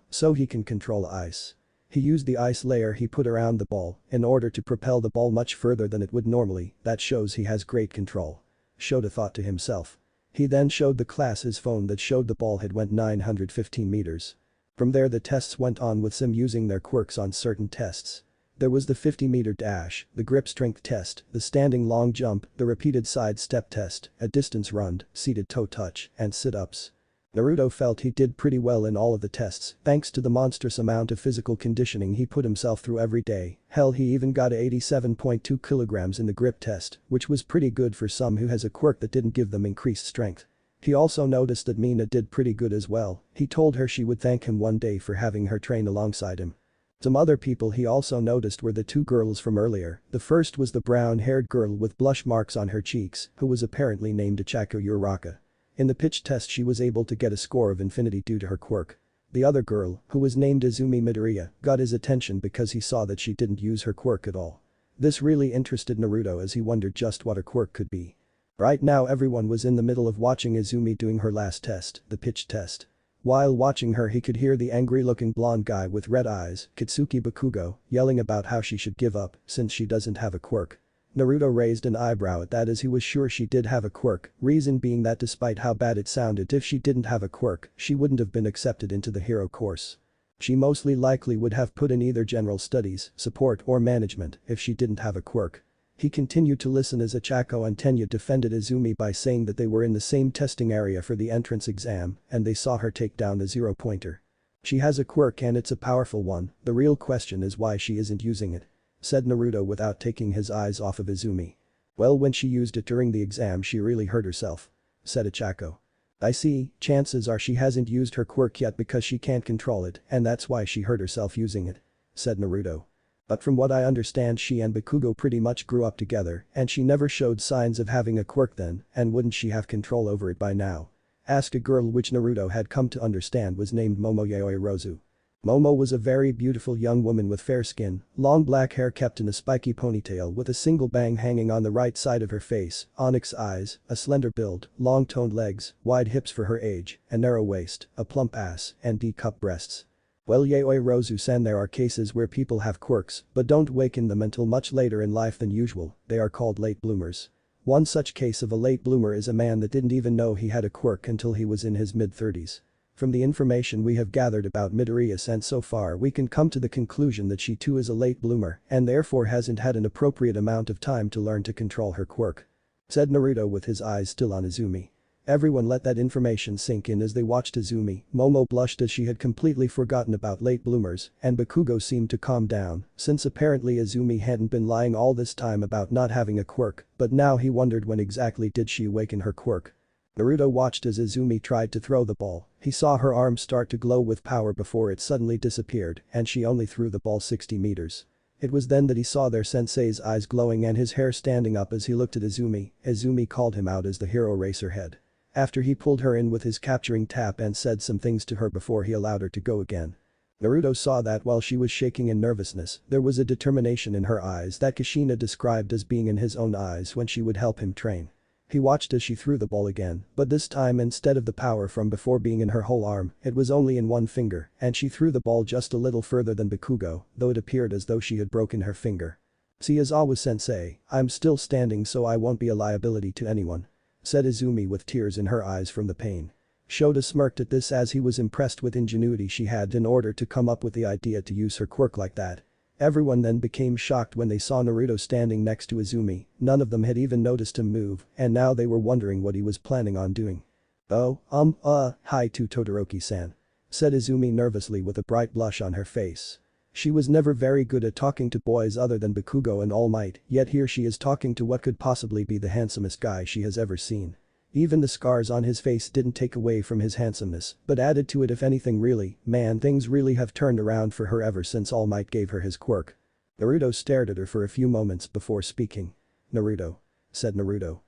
So he can control ice. He used the ice layer he put around the ball in order to propel the ball much further than it would normally. That shows he has great control. Shoto thought to himself. He then showed the class his phone that showed the ball had went 915 meters. From there the tests went on with some using their quirks on certain tests. There was the 50-meter dash, the grip strength test, the standing long jump, the repeated side step test, a distance run, seated toe touch, and sit-ups. Naruto felt he did pretty well in all of the tests thanks to the monstrous amount of physical conditioning he put himself through every day. Hell, he even got a 87.2 kilograms in the grip test, which was pretty good for some who has a quirk that didn't give them increased strength. He also noticed that Mina did pretty good as well. He told her she would thank him one day for having her train alongside him. Some other people he also noticed were the two girls from earlier. The first was the brown-haired girl with blush marks on her cheeks, who was apparently named Ichako Uraraka. In the pitch test she was able to get a score of infinity due to her quirk. The other girl, who was named Izumi Midoriya, got his attention because he saw that she didn't use her quirk at all. This really interested Naruto as he wondered just what her quirk could be. Right now everyone was in the middle of watching Izumi doing her last test, the pitch test. While watching her, he could hear the angry-looking blonde guy with red eyes, Kitsuki Bakugo, yelling about how she should give up since she doesn't have a quirk. Naruto raised an eyebrow at that as he was sure she did have a quirk, reason being that despite how bad it sounded, if she didn't have a quirk, she wouldn't have been accepted into the hero course. She mostly likely would have put in either general studies, support or management if she didn't have a quirk. He continued to listen as Ichako and Tenya defended Izumi by saying that they were in the same testing area for the entrance exam and they saw her take down the zero-pointer. She has a quirk and it's a powerful one, the real question is why she isn't using it, said Naruto without taking his eyes off of Izumi. Well, when she used it during the exam she really hurt herself, said Ichako. I see, chances are she hasn't used her quirk yet because she can't control it and that's why she hurt herself using it, said Naruto. But from what I understand she and Bakugo pretty much grew up together and she never showed signs of having a quirk then, and wouldn't she have control over it by now? Asked a girl which Naruto had come to understand was named Momo Yaoi Rozu. Momo was a very beautiful young woman with fair skin, long black hair kept in a spiky ponytail with a single bang hanging on the right side of her face, onyx eyes, a slender build, long toned legs, wide hips for her age, a narrow waist, a plump ass, and D-cup breasts. Well, Yaoi Rozu-san, there are cases where people have quirks but don't waken them until much later in life than usual. They are called late bloomers. One such case of a late bloomer is a man that didn't even know he had a quirk until he was in his mid-30s. From the information we have gathered about Midoriya-san so far, we can come to the conclusion that she too is a late bloomer and therefore hasn't had an appropriate amount of time to learn to control her quirk, said Naruto with his eyes still on Izumi. Everyone let that information sink in as they watched Izumi. Momo blushed as she had completely forgotten about late bloomers, and Bakugo seemed to calm down, since apparently Izumi hadn't been lying all this time about not having a quirk, but now he wondered when exactly did she awaken her quirk. Naruto watched as Izumi tried to throw the ball. He saw her arm start to glow with power before it suddenly disappeared, and she only threw the ball 60 meters. It was then that he saw their sensei's eyes glowing and his hair standing up as he looked at Izumi. Izumi called him out as the hero racerhead. After he pulled her in with his capturing tap and said some things to her before he allowed her to go again. Naruto saw that while she was shaking in nervousness, there was a determination in her eyes that Kushina described as being in his own eyes when she would help him train. He watched as she threw the ball again, but this time instead of the power from before being in her whole arm, it was only in one finger, and she threw the ball just a little further than Bakugo, though it appeared as though she had broken her finger. See, as always sensei, I'm still standing so I won't be a liability to anyone, said Izumi with tears in her eyes from the pain. Shoto smirked at this as he was impressed with ingenuity she had in order to come up with the idea to use her quirk like that. Everyone then became shocked when they saw Naruto standing next to Izumi. None of them had even noticed him move, and now they were wondering what he was planning on doing. Oh, hi to Todoroki-san, said Izumi nervously with a bright blush on her face. She was never very good at talking to boys other than Bakugo and All Might, yet here she is talking to what could possibly be the handsomest guy she has ever seen. Even the scars on his face didn't take away from his handsomeness, but added to it if anything really, man things really have turned around for her ever since All Might gave her his quirk. Naruto stared at her for a few moments before speaking. "Naruto," said Naruto.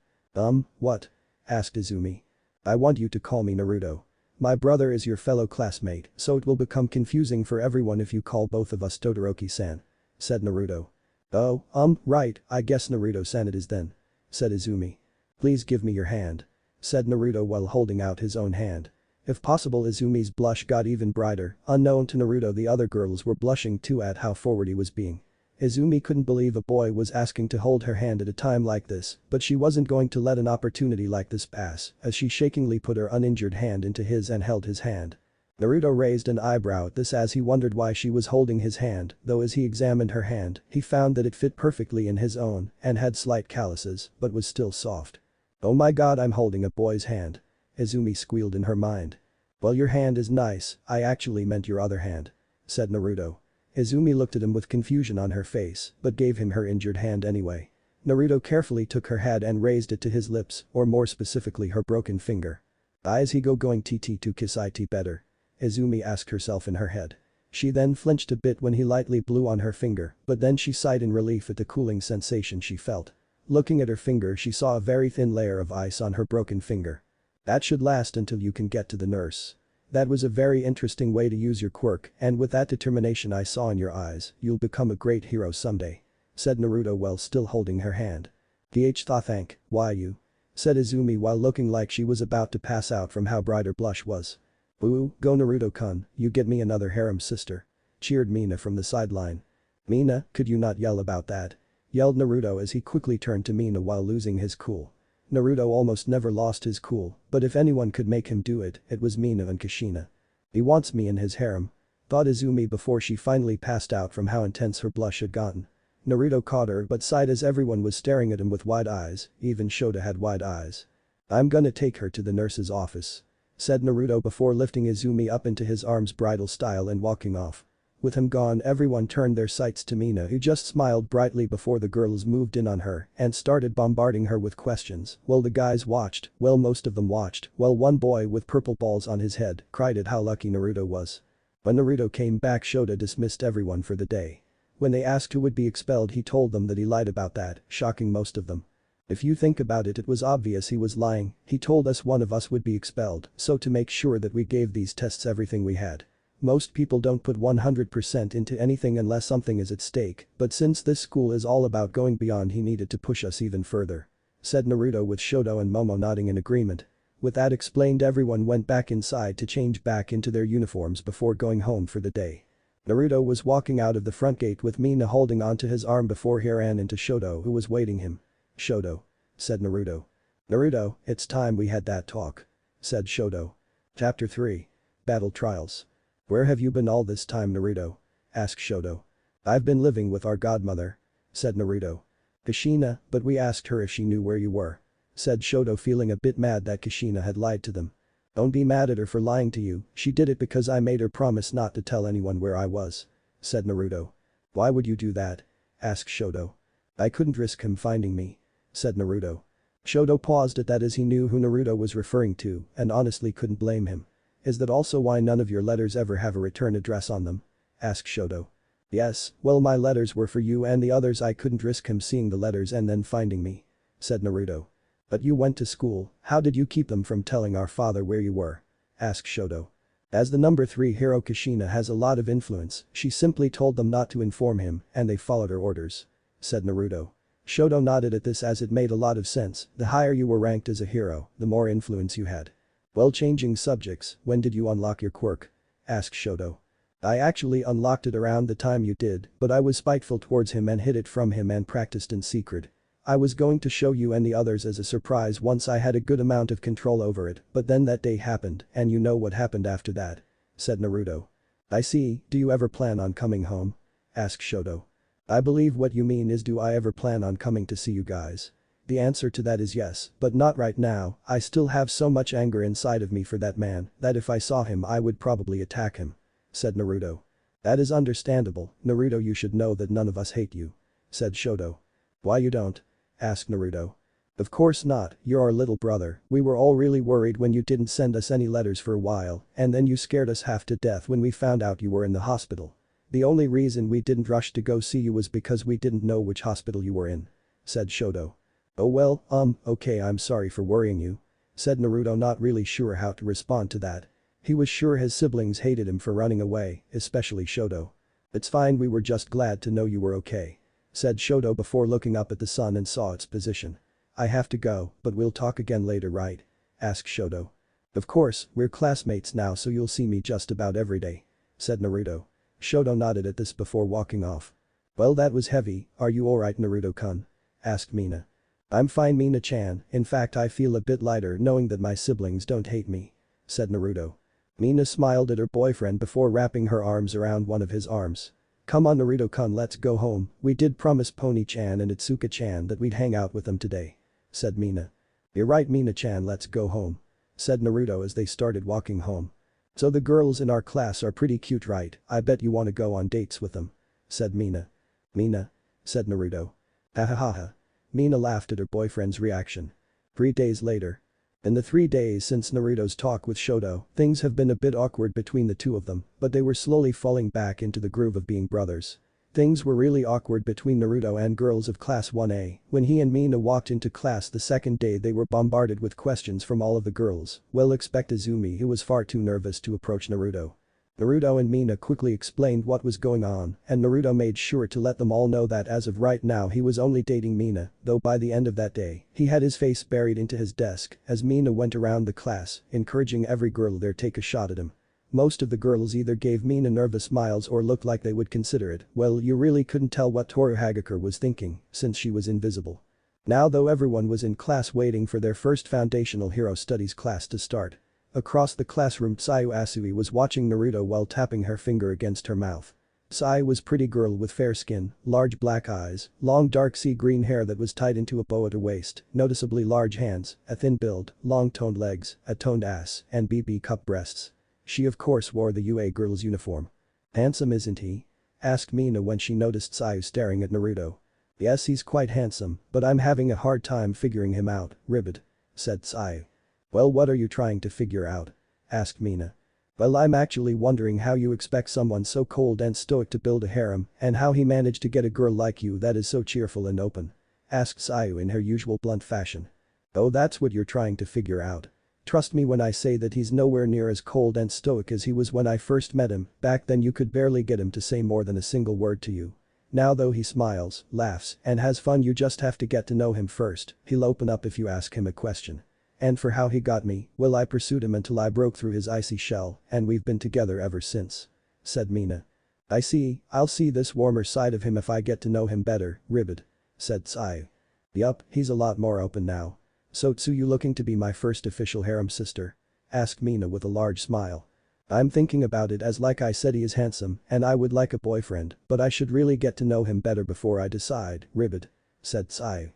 What?" asked Izumi. "I want you to call me Naruto. My brother is your fellow classmate, so it will become confusing for everyone if you call both of us Todoroki-san," said Naruto. "Oh, right, I guess Naruto-san it is then," said Izumi. "Please give me your hand," said Naruto while holding out his own hand. If possible, Izumi's blush got even brighter. Unknown to Naruto, the other girls were blushing too at how forward he was being. Izumi couldn't believe a boy was asking to hold her hand at a time like this, but she wasn't going to let an opportunity like this pass, as she shakingly put her uninjured hand into his and held his hand. Naruto raised an eyebrow at this as he wondered why she was holding his hand, though as he examined her hand, he found that it fit perfectly in his own and had slight calluses, but was still soft. "Oh my god, I'm holding a boy's hand," Izumi squealed in her mind. "Well, your hand is nice, I actually meant your other hand," said Naruto. Izumi looked at him with confusion on her face, but gave him her injured hand anyway. Naruto carefully took her hand and raised it to his lips, or more specifically her broken finger. "Is he going to kiss it better?" Izumi asked herself in her head. She then flinched a bit when he lightly blew on her finger, but then she sighed in relief at the cooling sensation she felt. Looking at her finger, she saw a very thin layer of ice on her broken finger. "That should last until you can get to the nurse. That was a very interesting way to use your quirk, and with that determination I saw in your eyes, you'll become a great hero someday," said Naruto while still holding her hand. "Thank, why you?" said Izumi while looking like she was about to pass out from how bright her blush was. "Ooh, go Naruto-kun, you get me another harem sister," cheered Mina from the sideline. "Mina, could you not yell about that?" yelled Naruto as he quickly turned to Mina while losing his cool. Naruto almost never lost his cool, but if anyone could make him do it, it was Mina and Kushina. "He wants me in his harem," thought Izumi before she finally passed out from how intense her blush had gotten. Naruto caught her but sighed as everyone was staring at him with wide eyes, even Shoto had wide eyes. "I'm gonna take her to the nurse's office," said Naruto before lifting Izumi up into his arms bridal style and walking off. With him gone, everyone turned their sights to Mina, who just smiled brightly before the girls moved in on her and started bombarding her with questions. While the guys watched, well, most of them watched, while one boy with purple balls on his head cried at how lucky Naruto was. When Naruto came back, Shoto dismissed everyone for the day. When they asked who would be expelled, he told them that he lied about that, shocking most of them. If you think about it, it was obvious he was lying. He told us one of us would be expelled, so to make sure that we gave these tests everything we had. Most people don't put 100% into anything unless something is at stake, but since this school is all about going beyond, he needed to push us even further," said Naruto with Shoto and Momo nodding in agreement. With that explained, everyone went back inside to change back into their uniforms before going home for the day. Naruto was walking out of the front gate with Mina holding onto his arm before he ran into Shoto, who was waiting him. "Shoto," said Naruto. "Naruto, it's time we had that talk," said Shoto. Chapter 3. Battle Trials. "Where have you been all this time, Naruto?" asked Shoto. "I've been living with our godmother," said Naruto. "Kushina, but we asked her if she knew where you were," said Shoto, feeling a bit mad that Kushina had lied to them. "Don't be mad at her for lying to you, she did it because I made her promise not to tell anyone where I was," said Naruto. "Why would you do that?" asked Shoto. "I couldn't risk him finding me," said Naruto. Shoto paused at that as he knew who Naruto was referring to and honestly couldn't blame him. "Is that also why none of your letters ever have a return address on them?" asked Shoto. "Yes, well, my letters were for you and the others. I couldn't risk him seeing the letters and then finding me," said Naruto. "But you went to school, how did you keep them from telling our father where you were?" asked Shoto. "As the number 3 hero, Kushina has a lot of influence, she simply told them not to inform him and they followed her orders," said Naruto. Shoto nodded at this as it made a lot of sense. The higher you were ranked as a hero, the more influence you had. "Well, changing subjects, when did you unlock your quirk?" asked Shoto. "I actually unlocked it around the time you did, but I was spiteful towards him and hid it from him and practiced in secret. I was going to show you and the others as a surprise once I had a good amount of control over it, but then that day happened and you know what happened after that," said Naruto. "I see, do you ever plan on coming home?" asked Shoto. "I believe what you mean is do I ever plan on coming to see you guys? The answer to that is yes, but not right now. I still have so much anger inside of me for that man that if I saw him I would probably attack him," said Naruto. That is understandable, Naruto, you should know that none of us hate you. Said Shoto. Why you don't? Asked Naruto. Of course not, you're our little brother, we were all really worried when you didn't send us any letters for a while, and then you scared us half to death when we found out you were in the hospital. The only reason we didn't rush to go see you was because we didn't know which hospital you were in. Said Shoto. Oh well, okay, I'm sorry for worrying you. Said Naruto, not really sure how to respond to that. He was sure his siblings hated him for running away, especially Shoto. It's fine, we were just glad to know you were okay. Said Shoto before looking up at the sun and saw its position. I have to go, but we'll talk again later, right? Asked Shoto. Of course, we're classmates now, so you'll see me just about every day. Said Naruto. Shoto nodded at this before walking off. Well, that was heavy, are you alright, Naruto-kun? Asked Mina. I'm fine, Mina-chan, in fact I feel a bit lighter knowing that my siblings don't hate me. Said Naruto. Mina smiled at her boyfriend before wrapping her arms around one of his arms. Come on, Naruto-kun, let's go home, we did promise Pony-chan and Itsuka-chan that we'd hang out with them today. Said Mina. You're right, Mina-chan, let's go home. Said Naruto as they started walking home. So the girls in our class are pretty cute, right? I bet you want to go on dates with them. Said Mina. Mina? Said Naruto. Ha ha ha ha. Mina laughed at her boyfriend's reaction. 3 days later. In the 3 days since Naruto's talk with Shoto, things have been a bit awkward between the two of them, but they were slowly falling back into the groove of being brothers. Things were really awkward between Naruto and girls of class 1A. When he and Mina walked into class the second day, they were bombarded with questions from all of the girls, well except Izumi, who was far too nervous to approach Naruto. Naruto and Mina quickly explained what was going on, and Naruto made sure to let them all know that as of right now he was only dating Mina, though by the end of that day, he had his face buried into his desk as Mina went around the class, encouraging every girl there take a shot at him. Most of the girls either gave Mina nervous smiles or looked like they would consider it. Well, you really couldn't tell what Toru Hagakure was thinking, since she was invisible. Now though, everyone was in class waiting for their first foundational hero studies class to start. Across the classroom, Tsuyu Asui was watching Naruto while tapping her finger against her mouth. Tsuyu was a pretty girl with fair skin, large black eyes, long dark sea green hair that was tied into a bow at her waist, noticeably large hands, a thin build, long toned legs, a toned ass, and BB cup breasts. She of course wore the UA girl's uniform. Handsome, isn't he? Asked Mina when she noticed Tsuyu staring at Naruto. Yes, he's quite handsome, but I'm having a hard time figuring him out, ribbit. Said Tsuyu. Well, what are you trying to figure out? Asked Mina. Well, I'm actually wondering how you expect someone so cold and stoic to build a harem, and how he managed to get a girl like you that is so cheerful and open. Asked Tsuyu in her usual blunt fashion. Oh, that's what you're trying to figure out. Trust me when I say that he's nowhere near as cold and stoic as he was when I first met him. Back then you could barely get him to say more than a single word to you. Now though he smiles, laughs, and has fun, you just have to get to know him first. He'll open up if you ask him a question. And for how he got me, well, I pursued him until I broke through his icy shell, and we've been together ever since. Said Mina. I see, I'll see this warmer side of him if I get to know him better, ribbit. Said Tsuyu. Yup, he's a lot more open now. So Tsuyu looking to be my first official harem sister? Asked Mina with a large smile. I'm thinking about it, as like I said, he is handsome and I would like a boyfriend, but I should really get to know him better before I decide, ribbit. Said Tsuyu.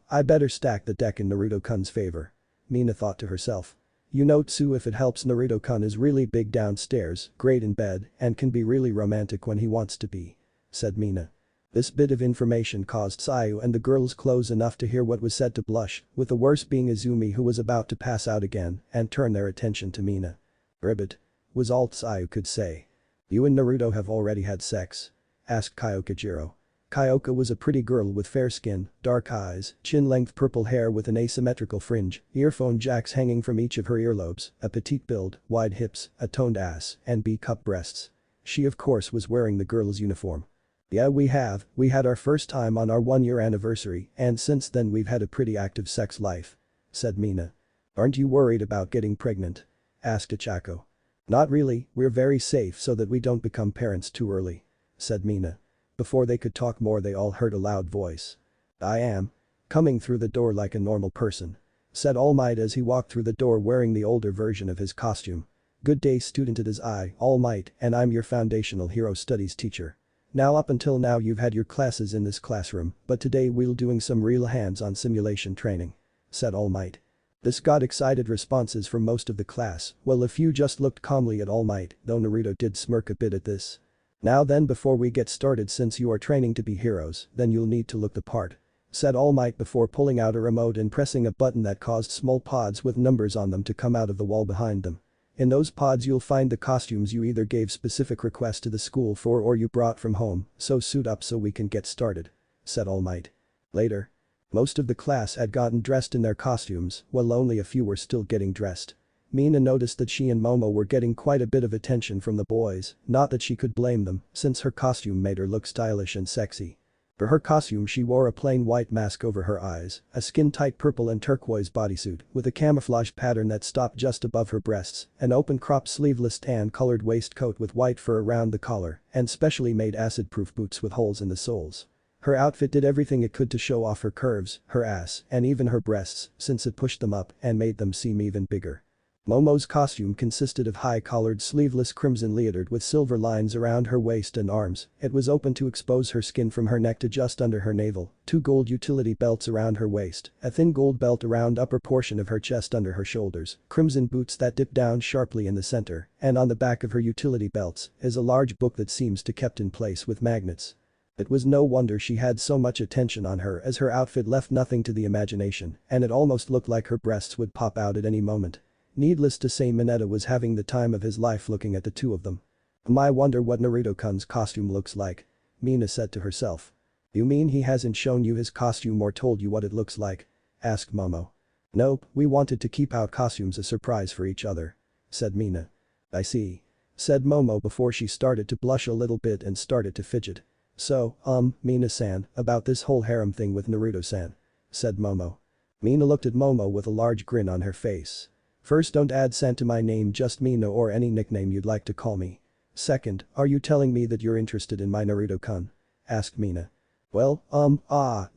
I better stack the deck in Naruto-kun's favor. Mina thought to herself. You know, Tsu, if it helps, Naruto-kun is really big downstairs, great in bed, and can be really romantic when he wants to be. Said Mina. This bit of information caused Tsuyu and the girls close enough to hear what was said to blush, with the worst being Izumi, who was about to pass out again, and turn their attention to Mina. Ribbit. Was all Tsuyu could say. You and Naruto have already had sex? Asked Kyokujiro. Kyoka was a pretty girl with fair skin, dark eyes, chin-length purple hair with an asymmetrical fringe, earphone jacks hanging from each of her earlobes, a petite build, wide hips, a toned ass, and B-cup breasts. She of course was wearing the girl's uniform. Yeah, we had our first time on our 1-year anniversary, and since then we've had a pretty active sex life. Said Mina. Aren't you worried about getting pregnant? Asked Ichako. Not really, we're very safe so that we don't become parents too early. Said Mina. Before they could talk more, they all heard a loud voice. I am coming through the door like a normal person. Said All Might as he walked through the door wearing the older version of his costume. Good day, student, it is I, All Might, and I'm your foundational hero studies teacher. Now up until now you've had your classes in this classroom, but today we'll doing some real hands-on simulation training. Said All Might. This got excited responses from most of the class, while a few just looked calmly at All Might, though Naruto did smirk a bit at this. Now then, before we get started, since you are training to be heroes, then you'll need to look the part," said All Might before pulling out a remote and pressing a button that caused small pods with numbers on them to come out of the wall behind them. In those pods you'll find the costumes you either gave specific requests to the school for or you brought from home, so suit up so we can get started," said All Might. Later. Most of the class had gotten dressed in their costumes, while only a few were still getting dressed. Mina noticed that she and Momo were getting quite a bit of attention from the boys, not that she could blame them, since her costume made her look stylish and sexy. For her costume she wore a plain white mask over her eyes, a skin-tight purple and turquoise bodysuit with a camouflage pattern that stopped just above her breasts, an open-cropped sleeveless tan-colored waistcoat with white fur around the collar, and specially made acid-proof boots with holes in the soles. Her outfit did everything it could to show off her curves, her ass, and even her breasts, since it pushed them up and made them seem even bigger. Momo's costume consisted of high-collared sleeveless crimson leotard with silver lines around her waist and arms. It was open to expose her skin from her neck to just under her navel, 2 gold utility belts around her waist, a thin gold belt around upper portion of her chest under her shoulders, crimson boots that dip down sharply in the center, and on the back of her utility belts is a large book that seems to kept in place with magnets. It was no wonder she had so much attention on her, as her outfit left nothing to the imagination, and it almost looked like her breasts would pop out at any moment. Needless to say, Mineta was having the time of his life looking at the two of them. "I wonder what Naruto-kun's costume looks like," Mina said to herself. "You mean he hasn't shown you his costume or told you what it looks like?" asked Momo. "Nope, we wanted to keep our costumes a surprise for each other," said Mina. "I see," said Momo before she started to blush a little bit and started to fidget. "So, Mina-san, about this whole harem thing with Naruto-san," said Momo. Mina looked at Momo with a large grin on her face. "First, don't add san to my name, just Mina or any nickname you'd like to call me. Second, are you telling me that you're interested in my Naruto-kun?" asked Mina. "Well,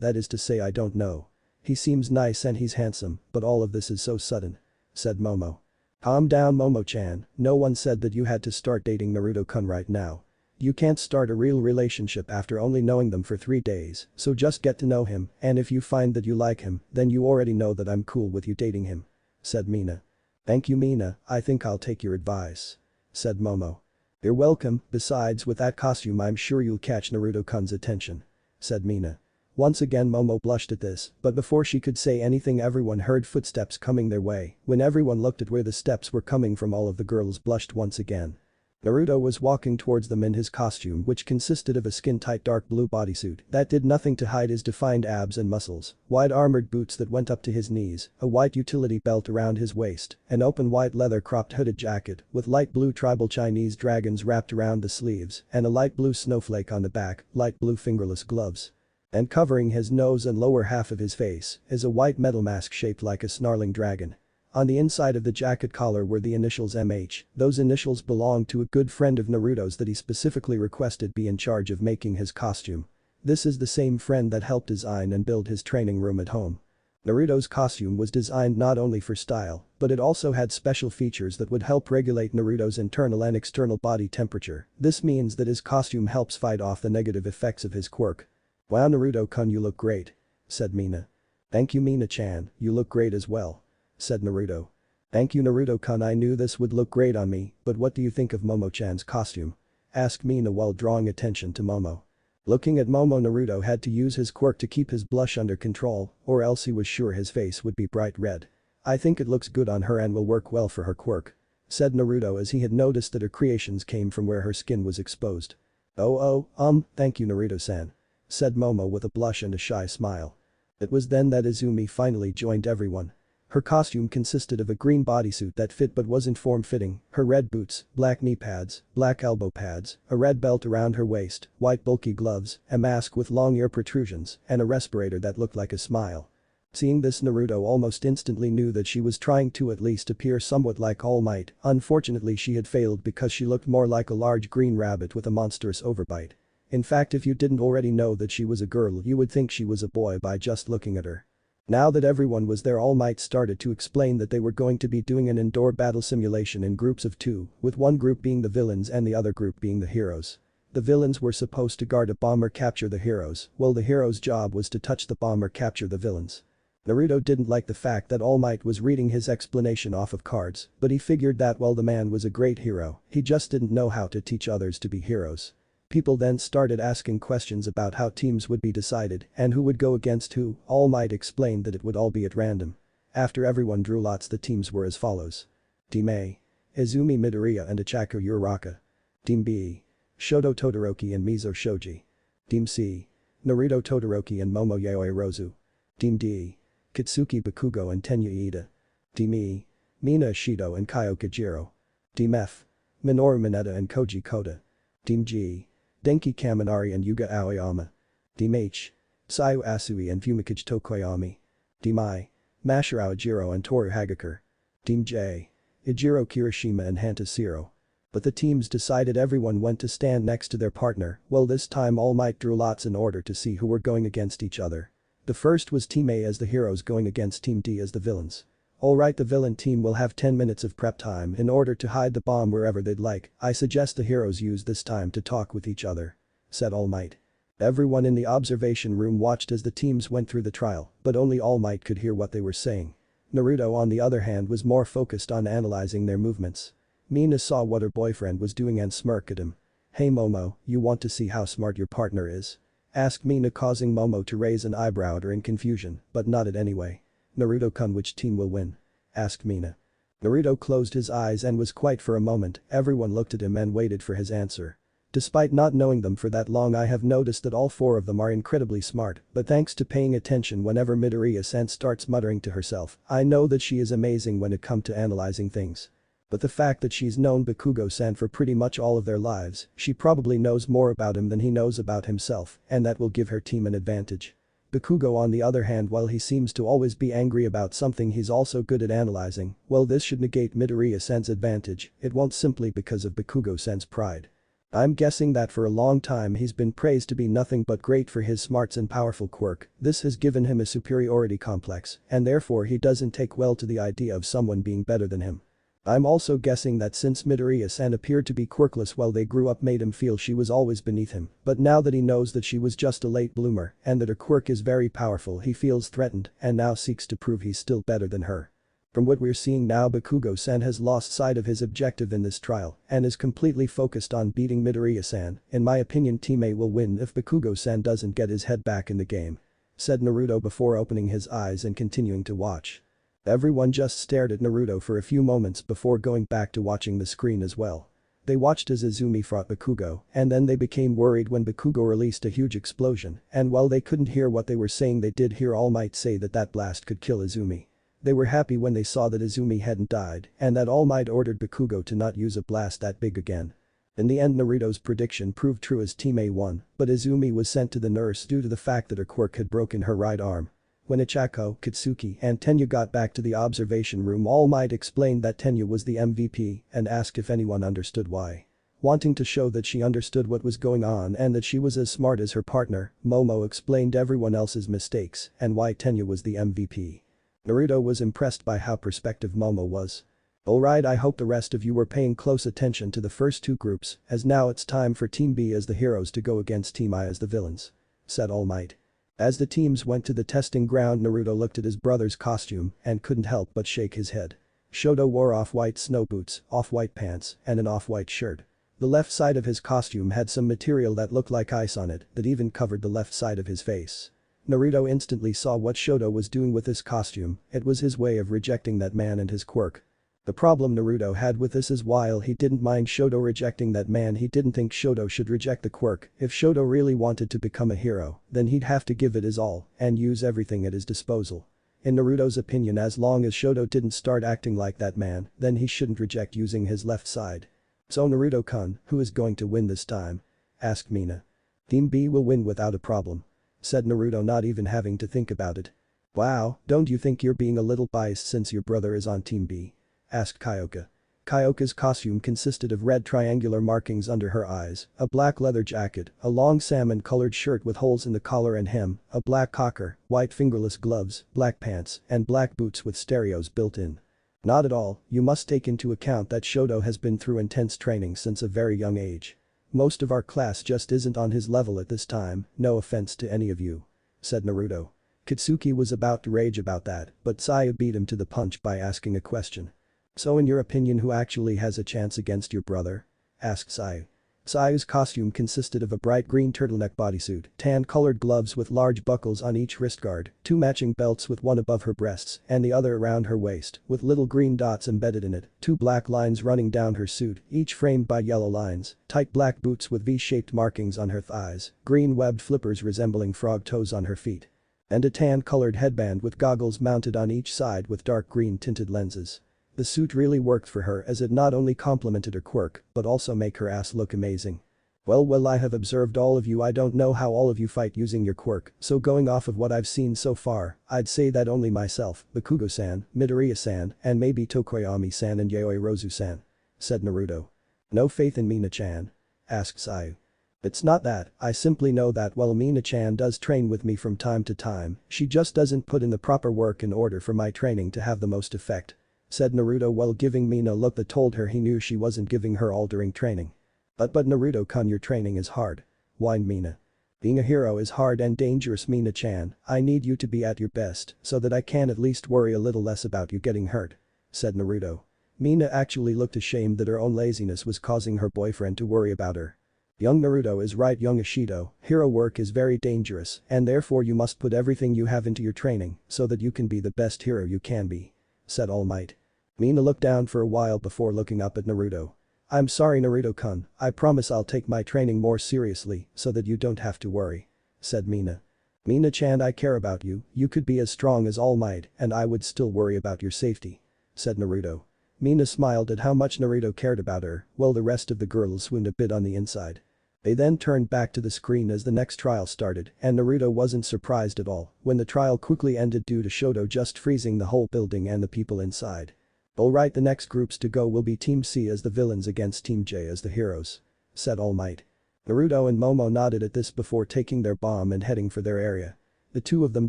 that is to say I don't know. He seems nice and he's handsome, but all of this is so sudden," said Momo. "Calm down, Momo-chan, no one said that you had to start dating Naruto-kun right now. You can't start a real relationship after only knowing them for 3 days, so just get to know him, and if you find that you like him, then you already know that I'm cool with you dating him," said Mina. "Thank you, Mina, I think I'll take your advice," said Momo. "You're welcome, besides with that costume I'm sure you'll catch Naruto-kun's attention," said Mina. Once again Momo blushed at this, but before she could say anything everyone heard footsteps coming their way. When everyone looked at where the steps were coming from, all of the girls blushed once again. Naruto was walking towards them in his costume, which consisted of a skin-tight dark blue bodysuit that did nothing to hide his defined abs and muscles, wide armored boots that went up to his knees, a white utility belt around his waist, an open white leather cropped hooded jacket with light blue tribal Chinese dragons wrapped around the sleeves, and a light blue snowflake on the back, light blue fingerless gloves. And covering his nose and lower half of his face is a white metal mask shaped like a snarling dragon. On the inside of the jacket collar were the initials MH, those initials belonged to a good friend of Naruto's that he specifically requested be in charge of making his costume. This is the same friend that helped design and build his training room at home. Naruto's costume was designed not only for style, but it also had special features that would help regulate Naruto's internal and external body temperature. This means that his costume helps fight off the negative effects of his quirk. "Wow, Naruto-kun, you look great," said Mina. "Thank you, Mina-chan, you look great as well," said Naruto. "Thank you, Naruto-kun, I knew this would look great on me, but what do you think of Momo-chan's costume?" asked Mina while drawing attention to Momo. Looking at Momo, Naruto had to use his quirk to keep his blush under control, or else he was sure his face would be bright red. "I think it looks good on her and will work well for her quirk," said Naruto as he had noticed that her creations came from where her skin was exposed. Thank you, Naruto-san," said Momo with a blush and a shy smile. It was then that Izumi finally joined everyone. Her costume consisted of a green bodysuit that fit but wasn't form-fitting, her red boots, black knee pads, black elbow pads, a red belt around her waist, white bulky gloves, a mask with long ear protrusions, and a respirator that looked like a smile. Seeing this, Naruto almost instantly knew that she was trying to at least appear somewhat like All Might. Unfortunately, she had failed because she looked more like a large green rabbit with a monstrous overbite. In fact, if you didn't already know that she was a girl, you would think she was a boy by just looking at her. Now that everyone was there, All Might started to explain that they were going to be doing an indoor battle simulation in groups of 2, with one group being the villains and the other group being the heroes. The villains were supposed to guard a bomb or capture the heroes, while the heroes' job was to touch the bomb or capture the villains. Naruto didn't like the fact that All Might was reading his explanation off of cards, but he figured that while the man was a great hero, he just didn't know how to teach others to be heroes. People then started asking questions about how teams would be decided and who would go against who. All Might explained that it would all be at random. After everyone drew lots, the teams were as follows. Team A. Izumi Midoriya and Ichako Uraraka. Team B. Shoto Todoroki and Mizo Shoji. Team C. Naruto Todoroki and Momo Yaoi Rozu. Team D. Kitsuki Bakugo and Tenya Iida. Team E. Mina Ashido and Kyoka Jiro. Team F. Minoru Mineta and Koji Koda. Team G. Denki Kaminari and Yuga Aoyama. Team H. Sayu Asui and Fumikage Tokoyami. Team I. Masahiro Ujiro and Toru Hagakure. Team J. Ijiro Kirishima and Hanta Siro. But the teams decided everyone went to stand next to their partner. Well, this time All Might drew lots in order to see who were going against each other. The first was Team A as the heroes going against Team D as the villains. Alright, the villain team will have 10 minutes of prep time in order to hide the bomb wherever they'd like. I suggest the heroes use this time to talk with each other, said All Might. Everyone in the observation room watched as the teams went through the trial, but only All Might could hear what they were saying. Naruto, on the other hand, was more focused on analyzing their movements. Mina saw what her boyfriend was doing and smirked at him. Hey Momo, you want to see how smart your partner is? Asked Mina, causing Momo to raise an eyebrow at her in confusion, but nodded anyway. Naruto-kun, which team will win? Asked Mina. Naruto closed his eyes and was quiet for a moment. Everyone looked at him and waited for his answer. Despite not knowing them for that long, I have noticed that all four of them are incredibly smart, but thanks to paying attention whenever Midoriya-san starts muttering to herself, I know that she is amazing when it comes to analyzing things. But the fact that she's known Bakugo-san for pretty much all of their lives, she probably knows more about him than he knows about himself, and that will give her team an advantage. Bakugo, on the other hand, while he seems to always be angry about something, he's also good at analyzing. Well, this should negate Midoriya-san's advantage. It won't, simply because of Bakugo-san's pride. I'm guessing that for a long time he's been praised to be nothing but great for his smarts and powerful quirk. This has given him a superiority complex, and therefore he doesn't take well to the idea of someone being better than him. I'm also guessing that since Midoriya-san appeared to be quirkless while they grew up, made him feel she was always beneath him, but now that he knows that she was just a late bloomer and that her quirk is very powerful, he feels threatened and now seeks to prove he's still better than her. From what we're seeing now, Bakugo-san has lost sight of his objective in this trial and is completely focused on beating Midoriya-san. In my opinion, Team A will win if Bakugo-san doesn't get his head back in the game, said Naruto before opening his eyes and continuing to watch. Everyone just stared at Naruto for a few moments before going back to watching the screen as well. They watched as Izumi fought Bakugo, and then they became worried when Bakugo released a huge explosion, and while they couldn't hear what they were saying, they did hear All Might say that that blast could kill Izumi. They were happy when they saw that Izumi hadn't died and that All Might ordered Bakugo to not use a blast that big again. In the end, Naruto's prediction proved true as Team A won, but Izumi was sent to the nurse due to the fact that her quirk had broken her right arm. When Ichako, Kitsuki, and Tenya got back to the observation room, All Might explained that Tenya was the MVP and asked if anyone understood why. Wanting to show that she understood what was going on and that she was as smart as her partner, Momo explained everyone else's mistakes and why Tenya was the MVP. Naruto was impressed by how perspective Momo was. Alright, I hope the rest of you were paying close attention to the first two groups, as now it's time for Team B as the heroes to go against Team I as the villains, said All Might. As the teams went to the testing ground, Naruto looked at his brother's costume and couldn't help but shake his head. Shoto wore off-white snow boots, off-white pants, and an off-white shirt. The left side of his costume had some material that looked like ice on it that even covered the left side of his face. Naruto instantly saw what Shoto was doing with his costume. It was his way of rejecting that man and his quirk. The problem Naruto had with this is while he didn't mind Shoto rejecting that man, he didn't think Shoto should reject the quirk. If Shoto really wanted to become a hero, then he'd have to give it his all and use everything at his disposal. In Naruto's opinion, as long as Shoto didn't start acting like that man, then he shouldn't reject using his left side. So Naruto-kun, who is going to win this time? Asked Mina. Team B will win without a problem, said Naruto, not even having to think about it. Wow, don't you think you're being a little biased since your brother is on Team B? Asked Kyoka. Kyoka's costume consisted of red triangular markings under her eyes, a black leather jacket, a long salmon-colored shirt with holes in the collar and hem, a black cocker, white fingerless gloves, black pants, and black boots with stereos built in. Not at all, you must take into account that Shoto has been through intense training since a very young age. Most of our class just isn't on his level at this time, no offense to any of you, said Naruto. Kitsuki was about to rage about that, but Saya beat him to the punch by asking a question. So in your opinion, who actually has a chance against your brother? Asked Sayu. Sayu's costume consisted of a bright green turtleneck bodysuit, tan-colored gloves with large buckles on each wrist guard, 2 matching belts with one above her breasts and the other around her waist, with little green dots embedded in it, 2 black lines running down her suit, each framed by yellow lines, tight black boots with V-shaped markings on her thighs, green webbed flippers resembling frog toes on her feet, and a tan-colored headband with goggles mounted on each side with dark green tinted lenses. The suit really worked for her as it not only complemented her quirk, but also make her ass look amazing. Well, I have observed all of you. I don't know how all of you fight using your quirk, so going off of what I've seen so far, I'd say that only myself, Bakugo-san, Midoriya-san, and maybe Tokoyami-san and Yaoi Rozu-san," said Naruto. "No faith in Mina-chan?" asked Sayu. "It's not that, I simply know that while Mina-chan does train with me from time to time, she just doesn't put in the proper work in order for my training to have the most effect," said Naruto while giving Mina a look that told her he knew she wasn't giving her all during training. But Naruto-kun, your training is hard," whined Mina. "Being a hero is hard and dangerous, Mina-chan. I need you to be at your best so that I can at least worry a little less about you getting hurt," said Naruto. Mina actually looked ashamed that her own laziness was causing her boyfriend to worry about her. "Young Naruto is right, young Ashido, hero work is very dangerous and therefore you must put everything you have into your training so that you can be the best hero you can be," said All Might. Mina looked down for a while before looking up at Naruto. "I'm sorry Naruto-kun, I promise I'll take my training more seriously so that you don't have to worry," said Mina. "Mina-chan, I care about you, you could be as strong as All Might and I would still worry about your safety," said Naruto. Mina smiled at how much Naruto cared about her, while the rest of the girls swooned a bit on the inside. They then turned back to the screen as the next trial started and Naruto wasn't surprised at all when the trial quickly ended due to Shoto just freezing the whole building and the people inside. "Alright, the next groups to go will be Team C as the villains against Team J as the heroes," said All Might. Naruto and Momo nodded at this before taking their bomb and heading for their area. The two of them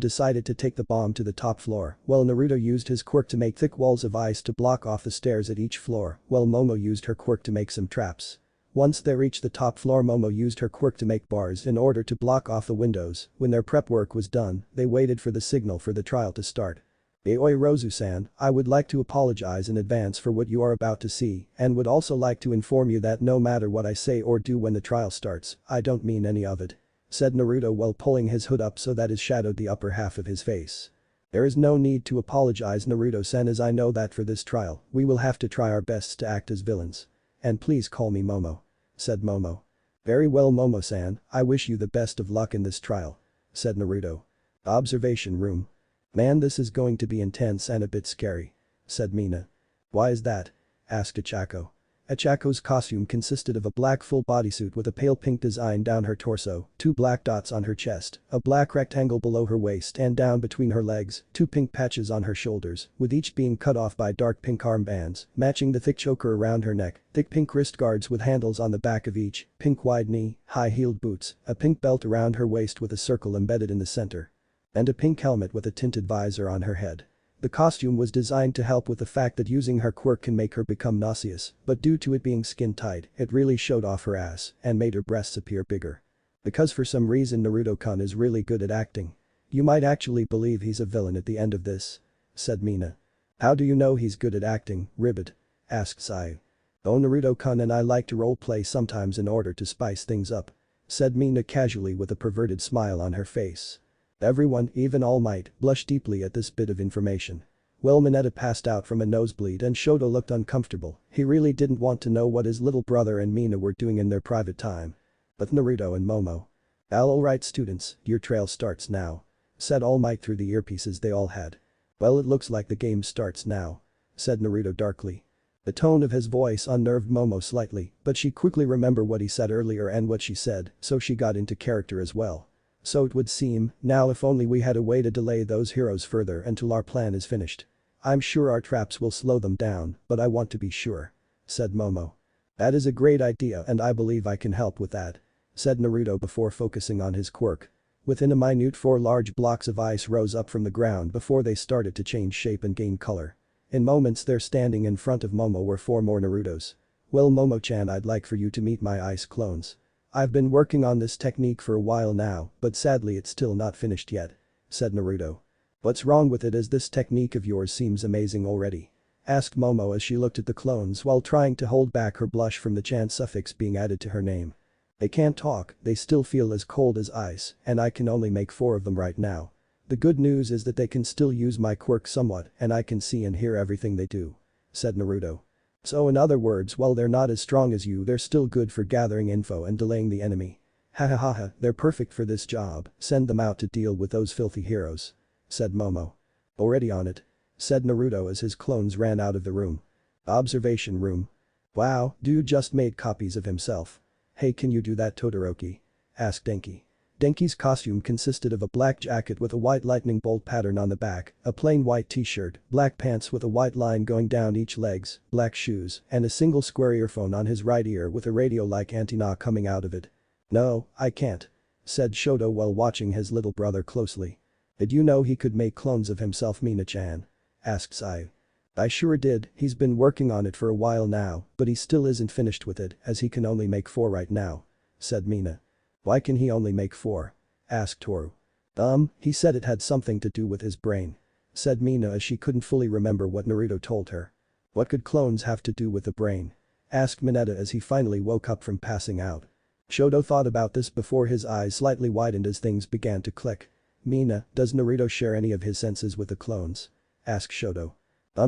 decided to take the bomb to the top floor, while Naruto used his quirk to make thick walls of ice to block off the stairs at each floor, while Momo used her quirk to make some traps. Once they reached the top floor, Momo used her quirk to make bars in order to block off the windows. When their prep work was done, they waited for the signal for the trial to start. "Yaoi Rozu-san, I would like to apologize in advance for what you are about to see and would also like to inform you that no matter what I say or do when the trial starts, I don't mean any of it," said Naruto while pulling his hood up so that it shadowed the upper half of his face. "There is no need to apologize Naruto-san, as I know that for this trial, we will have to try our best to act as villains. And please call me Momo," said Momo. "Very well Momo-san, I wish you the best of luck in this trial," said Naruto. Observation room. "Man, this is going to be intense and a bit scary," said Mina. "Why is that?" asked Achako. Achako's costume consisted of a black full bodysuit with a pale pink design down her torso, 2 black dots on her chest, a black rectangle below her waist and down between her legs, 2 pink patches on her shoulders, with each being cut off by dark pink armbands, matching the thick choker around her neck, thick pink wrist guards with handles on the back of each, pink wide knee, high-heeled boots, a pink belt around her waist with a circle embedded in the center, and a pink helmet with a tinted visor on her head. The costume was designed to help with the fact that using her quirk can make her become nauseous, but due to it being skin tight, it really showed off her ass and made her breasts appear bigger. Because for some reason Naruto-kun is really good at acting. You might actually believe he's a villain at the end of this," said Mina. "How do you know he's good at acting, Ribbit?" asked Sayu. "Oh, Naruto-kun and I like to roleplay sometimes in order to spice things up," said Mina casually with a perverted smile on her face. Everyone, even All Might, blushed deeply at this bit of information. Well, Mineta passed out from a nosebleed and Shoto looked uncomfortable. He really didn't want to know what his little brother and Mina were doing in their private time. But Naruto and Momo. "Alright students, your trail starts now," said All Might through the earpieces they all had. "Well, it looks like the game starts now," said Naruto darkly. The tone of his voice unnerved Momo slightly, but she quickly remembered what he said earlier and what she said, so she got into character as well. "So it would seem, now if only we had a way to delay those heroes further until our plan is finished. I'm sure our traps will slow them down, but I want to be sure," said Momo. "That is a great idea and I believe I can help with that," said Naruto before focusing on his quirk. Within a minute 4 large blocks of ice rose up from the ground before they started to change shape and gain color. In moments there standing in front of Momo were 4 more Narutos. "Well Momo-chan, I'd like for you to meet my ice clones. I've been working on this technique for a while now, but sadly it's still not finished yet," said Naruto. "What's wrong with it, as this technique of yours seems amazing already?" asked Momo as she looked at the clones while trying to hold back her blush from the chan suffix being added to her name. They can't talk, they still feel as cold as ice, and I can only make 4 of them right now. The good news is that they can still use my quirk somewhat and I can see and hear everything they do," said Naruto. "So in other words, while they're not as strong as you, they're still good for gathering info and delaying the enemy. Hahaha, they're perfect for this job, send them out to deal with those filthy heroes," said Momo. "Already on it," said Naruto as his clones ran out of the room. Observation room. "Wow, dude just made copies of himself. Hey, can you do that, Todoroki?" asked Denki. Denki's costume consisted of a black jacket with a white lightning bolt pattern on the back, a plain white t-shirt, black pants with a white line going down each legs, black shoes, and a single square earphone on his right ear with a radio-like antenna coming out of it. "No, I can't," said Shoto while watching his little brother closely. "Did you know he could make clones of himself, Mina-chan?" asked Sayu. "I sure did, he's been working on it for a while now, but he still isn't finished with it as he can only make 4 right now," said Mina. "Why can he only make 4?" asked Toru. He said it had something to do with his brain," said Mina as she couldn't fully remember what Naruto told her. "What could clones have to do with the brain?" asked Mineta as he finally woke up from passing out. Shoto thought about this before his eyes slightly widened as things began to click. "Mina, does Naruto share any of his senses with the clones?" asked Shoto.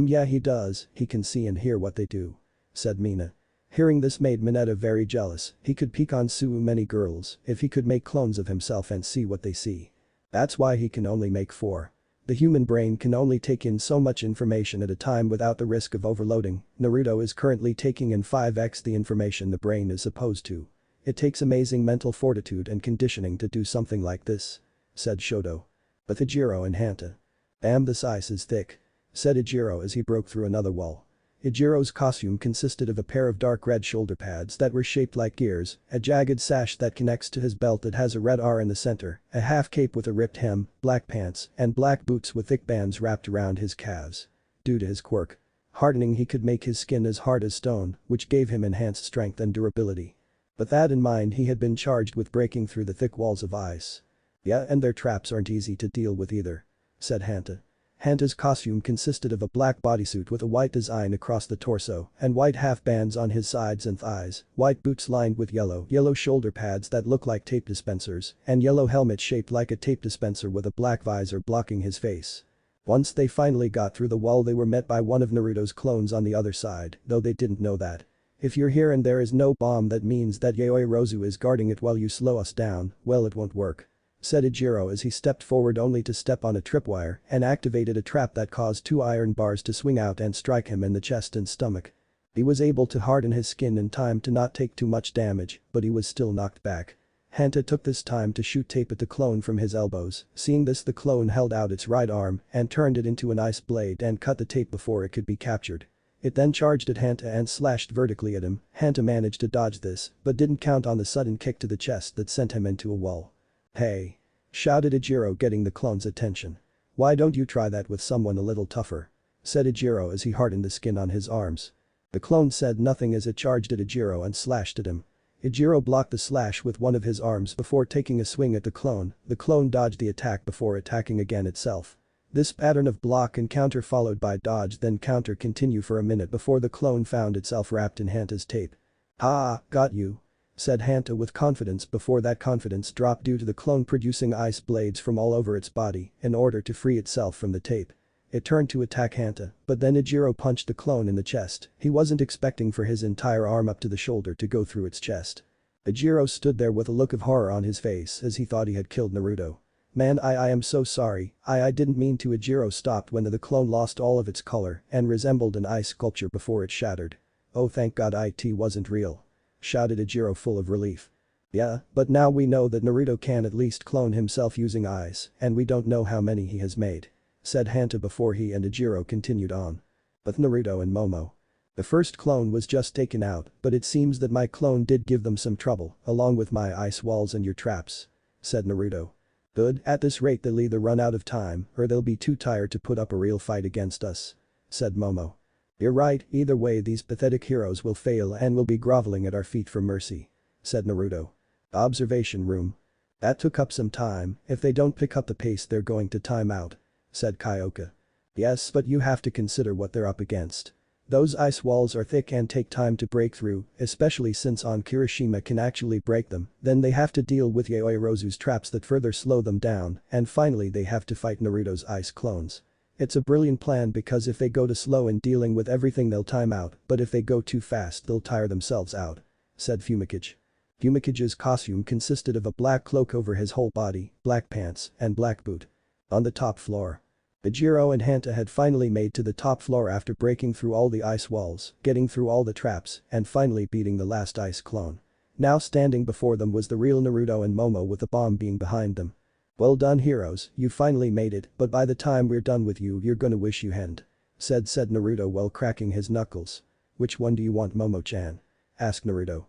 Yeah, he does, he can see and hear what they do," said Mina. Hearing this made Mineta very jealous, he could peek on so many girls if he could make clones of himself and see what they see. That's why he can only make 4. The human brain can only take in so much information at a time without the risk of overloading. Naruto is currently taking in 5x the information the brain is supposed to. It takes amazing mental fortitude and conditioning to do something like this," said Shoto. "But Ijiro and Hanta. This ice is thick," said Ijiro as he broke through another wall. Ijiro's costume consisted of a pair of dark red shoulder pads that were shaped like gears, a jagged sash that connects to his belt that has a red R in the center, a half cape with a ripped hem, black pants, and black boots with thick bands wrapped around his calves. Due to his quirk hardening, he could make his skin as hard as stone, which gave him enhanced strength and durability. But that in mind, he had been charged with breaking through the thick walls of ice. "Yeah, and their traps aren't easy to deal with either," said Hanta. Hanta's costume consisted of a black bodysuit with a white design across the torso and white half bands on his sides and thighs, white boots lined with yellow shoulder pads that look like tape dispensers, and yellow helmet shaped like a tape dispenser with a black visor blocking his face. Once they finally got through the wall, they were met by one of Naruto's clones on the other side, though they didn't know that. "If you're here and there is no bomb, that means that Yayoi Rozu is guarding it while you slow us down, well, it won't work," said Ijiro as he stepped forward only to step on a tripwire and activated a trap that caused 2 iron bars to swing out and strike him in the chest and stomach. He was able to harden his skin in time to not take too much damage, but he was still knocked back. Hanta took this time to shoot tape at the clone from his elbows. Seeing this, the clone held out its right arm and turned it into an ice blade and cut the tape before it could be captured. It then charged at Hanta and slashed vertically at him. Hanta managed to dodge this, but didn't count on the sudden kick to the chest that sent him into a wall. "Hey!" shouted Ijiro, getting the clone's attention. "Why don't you try that with someone a little tougher?" said Ijiro as he hardened the skin on his arms. The clone said nothing as it charged at Ijiro and slashed at him. Ijiro blocked the slash with one of his arms before taking a swing at the clone. The clone dodged the attack before attacking again itself. This pattern of block and counter followed by dodge then counter continue for a minute before the clone found itself wrapped in Hanta's tape. "Ah, got you," said Hanta with confidence before that confidence dropped due to the clone producing ice blades from all over its body in order to free itself from the tape. It turned to attack Hanta, but then Ijiro punched the clone in the chest. He wasn't expecting for his entire arm up to the shoulder to go through its chest. Ijiro stood there with a look of horror on his face as he thought he had killed Naruto. "Man, I am so sorry, I didn't mean to." Ijiro stopped when the clone lost all of its color and resembled an ice sculpture before it shattered. "Oh, thank God it wasn't real," shouted Ijiro full of relief. "Yeah, but now we know that Naruto can at least clone himself using ice, and we don't know how many he has made," said Hanta before he and Ijiro continued on. "With Naruto and Momo. The first clone was just taken out, but it seems that my clone did give them some trouble, along with my ice walls and your traps," said Naruto. "Good, at this rate they'll either run out of time or they'll be too tired to put up a real fight against us," said Momo. "You're right, either way these pathetic heroes will fail and will be groveling at our feet for mercy," said Naruto. Observation room. "That took up some time, if they don't pick up the pace they're going to time out," said Kyoka. Yes, but you have to consider what they're up against. Those ice walls are thick and take time to break through, especially since on Kirishima can actually break them, then they have to deal with Yaoyorozu's traps that further slow them down, and finally they have to fight Naruto's ice clones. It's a brilliant plan because if they go too slow in dealing with everything they'll time out, but if they go too fast they'll tire themselves out. Said Fumikage. Fumicage's costume consisted of a black cloak over his whole body, black pants, and black boot. On the top floor. Ijiro and Hanta had finally made to the top floor after breaking through all the ice walls, getting through all the traps, and finally beating the last ice clone. Now standing before them was the real Naruto and Momo with the bomb being behind them. Well done heroes, you finally made it, but by the time we're done with you you're gonna wish you hadn't. Said Naruto while cracking his knuckles. Which one do you want Momo-chan? Asked Naruto.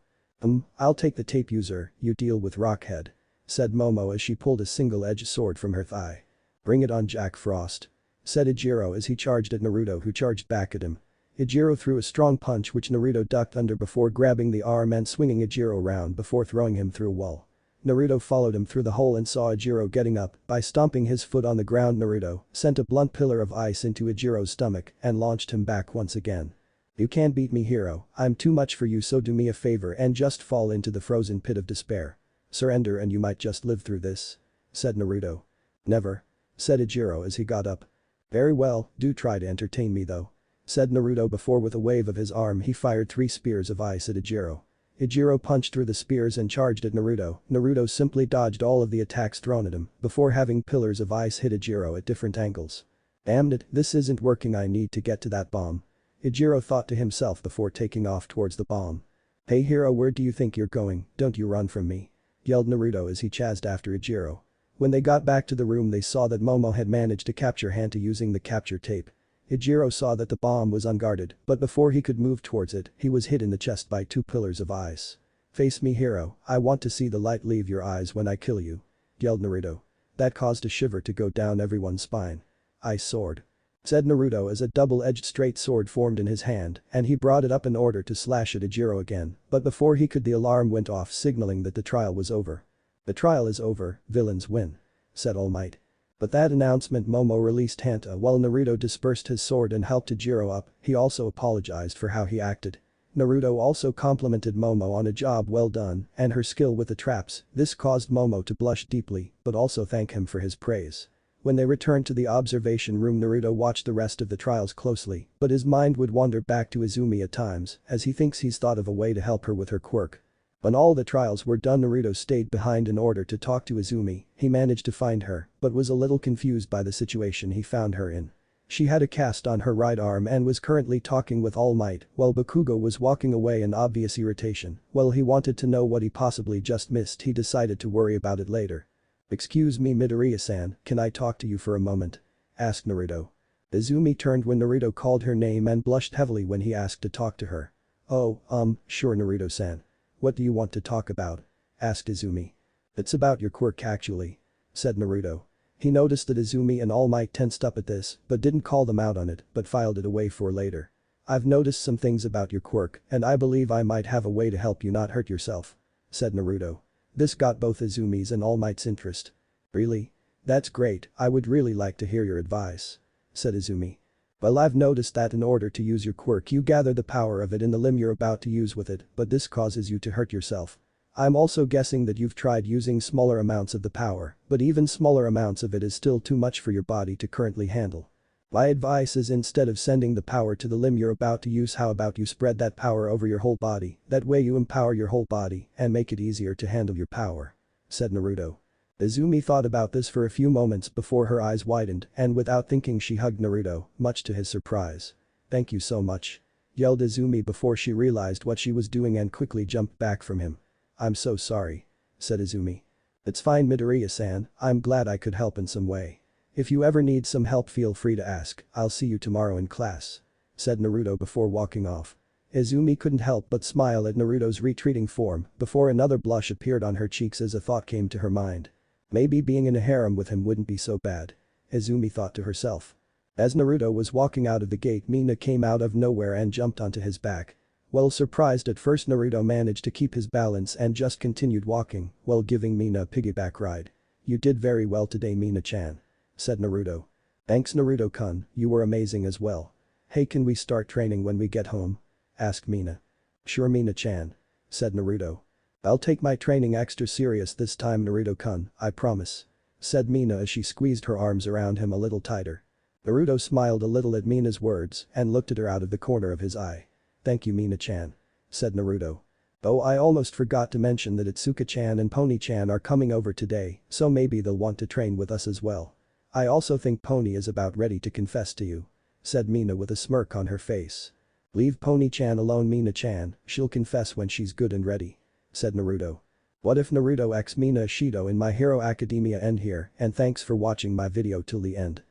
I'll take the tape user, you deal with Rockhead. Said Momo as she pulled a single-edged sword from her thigh. Bring it on Jack Frost. Said Ijiro as he charged at Naruto who charged back at him. Ijiro threw a strong punch which Naruto ducked under before grabbing the arm and swinging Ijiro round before throwing him through a wall. Naruto followed him through the hole and saw Ijiro getting up. By stomping his foot on the ground, Naruto sent a blunt pillar of ice into Ijiro's stomach and launched him back once again. You can't beat me hero, I'm too much for you, so do me a favor and just fall into the frozen pit of despair. Surrender and you might just live through this. Said Naruto. Never. Said Ijiro as he got up. Very well, do try to entertain me though. Said Naruto before with a wave of his arm he fired 3 spears of ice at Ijiro. Ijiro punched through the spears and charged at Naruto. Naruto simply dodged all of the attacks thrown at him before having pillars of ice hit Ijiro at different angles. Damn it, this isn't working, I need to get to that bomb. Ijiro thought to himself before taking off towards the bomb. Hey hero, where do you think you're going, don't you run from me. Yelled Naruto as he chased after Ijiro. When they got back to the room they saw that Momo had managed to capture Hanta using the capture tape. Ijiro saw that the bomb was unguarded, but before he could move towards it, he was hit in the chest by 2 pillars of ice. Face me hero, I want to see the light leave your eyes when I kill you. Yelled Naruto. That caused a shiver to go down everyone's spine. Ice sword. Said Naruto as a double-edged straight sword formed in his hand and he brought it up in order to slash at Ijiro again, but before he could the alarm went off signaling that the trial was over. The trial is over, villains win. Said All Might. But that announcement Momo released Hanta while Naruto dispersed his sword and helped Ijiro up, he also apologized for how he acted. Naruto also complimented Momo on a job well done and her skill with the traps, this caused Momo to blush deeply but also thank him for his praise. When they returned to the observation room Naruto watched the rest of the trials closely, but his mind would wander back to Izumi at times as he thinks he's thought of a way to help her with her quirk. When all the trials were done Naruto stayed behind in order to talk to Izumi, he managed to find her but was a little confused by the situation he found her in. She had a cast on her right arm and was currently talking with All Might while Bakugo was walking away in obvious irritation. While he wanted to know what he possibly just missed he decided to worry about it later. Excuse me Midoriya-san, can I talk to you for a moment? Asked Naruto. Izumi turned when Naruto called her name and blushed heavily when he asked to talk to her. Oh, sure Naruto-san. What do you want to talk about? Asked Izumi. It's about your quirk actually. Said Naruto. He noticed that Izumi and All Might tensed up at this but didn't call them out on it but filed it away for later. I've noticed some things about your quirk and I believe I might have a way to help you not hurt yourself. Said Naruto. This got both Izumi's and All Might's interest. Really? That's great, I would really like to hear your advice. Said Izumi. Well, I've noticed that in order to use your quirk you gather the power of it in the limb you're about to use with it, but this causes you to hurt yourself. I'm also guessing that you've tried using smaller amounts of the power, but even smaller amounts of it is still too much for your body to currently handle. My advice is instead of sending the power to the limb you're about to use, how about you spread that power over your whole body, that way you empower your whole body and make it easier to handle your power. Said Naruto. Izumi thought about this for a few moments before her eyes widened and without thinking she hugged Naruto, much to his surprise. Thank you so much. Yelled Izumi before she realized what she was doing and quickly jumped back from him. I'm so sorry. Said Izumi. It's fine Midoriya-san, I'm glad I could help in some way. If you ever need some help feel free to ask, I'll see you tomorrow in class. Said Naruto before walking off. Izumi couldn't help but smile at Naruto's retreating form before another blush appeared on her cheeks as a thought came to her mind. Maybe being in a harem with him wouldn't be so bad. Izumi thought to herself. As Naruto was walking out of the gate Mina came out of nowhere and jumped onto his back. Well surprised at first Naruto managed to keep his balance and just continued walking while giving Mina a piggyback ride. You did very well today Mina-chan. Said Naruto. Thanks Naruto-kun, you were amazing as well. Hey, can we start training when we get home? Asked Mina. Sure Mina-chan. Said Naruto. I'll take my training extra serious this time Naruto-kun, I promise. Said Mina as she squeezed her arms around him a little tighter. Naruto smiled a little at Mina's words and looked at her out of the corner of his eye. Thank you Mina-chan. Said Naruto. Oh, I almost forgot to mention that Itsuka-chan and Pony-chan are coming over today, so maybe they'll want to train with us as well. I also think Pony is about ready to confess to you. Said Mina with a smirk on her face. Leave Pony-chan alone Mina-chan, she'll confess when she's good and ready. Said Naruto. What if Naruto x Mina Ashido in My Hero Academia end here, and thanks for watching my video till the end.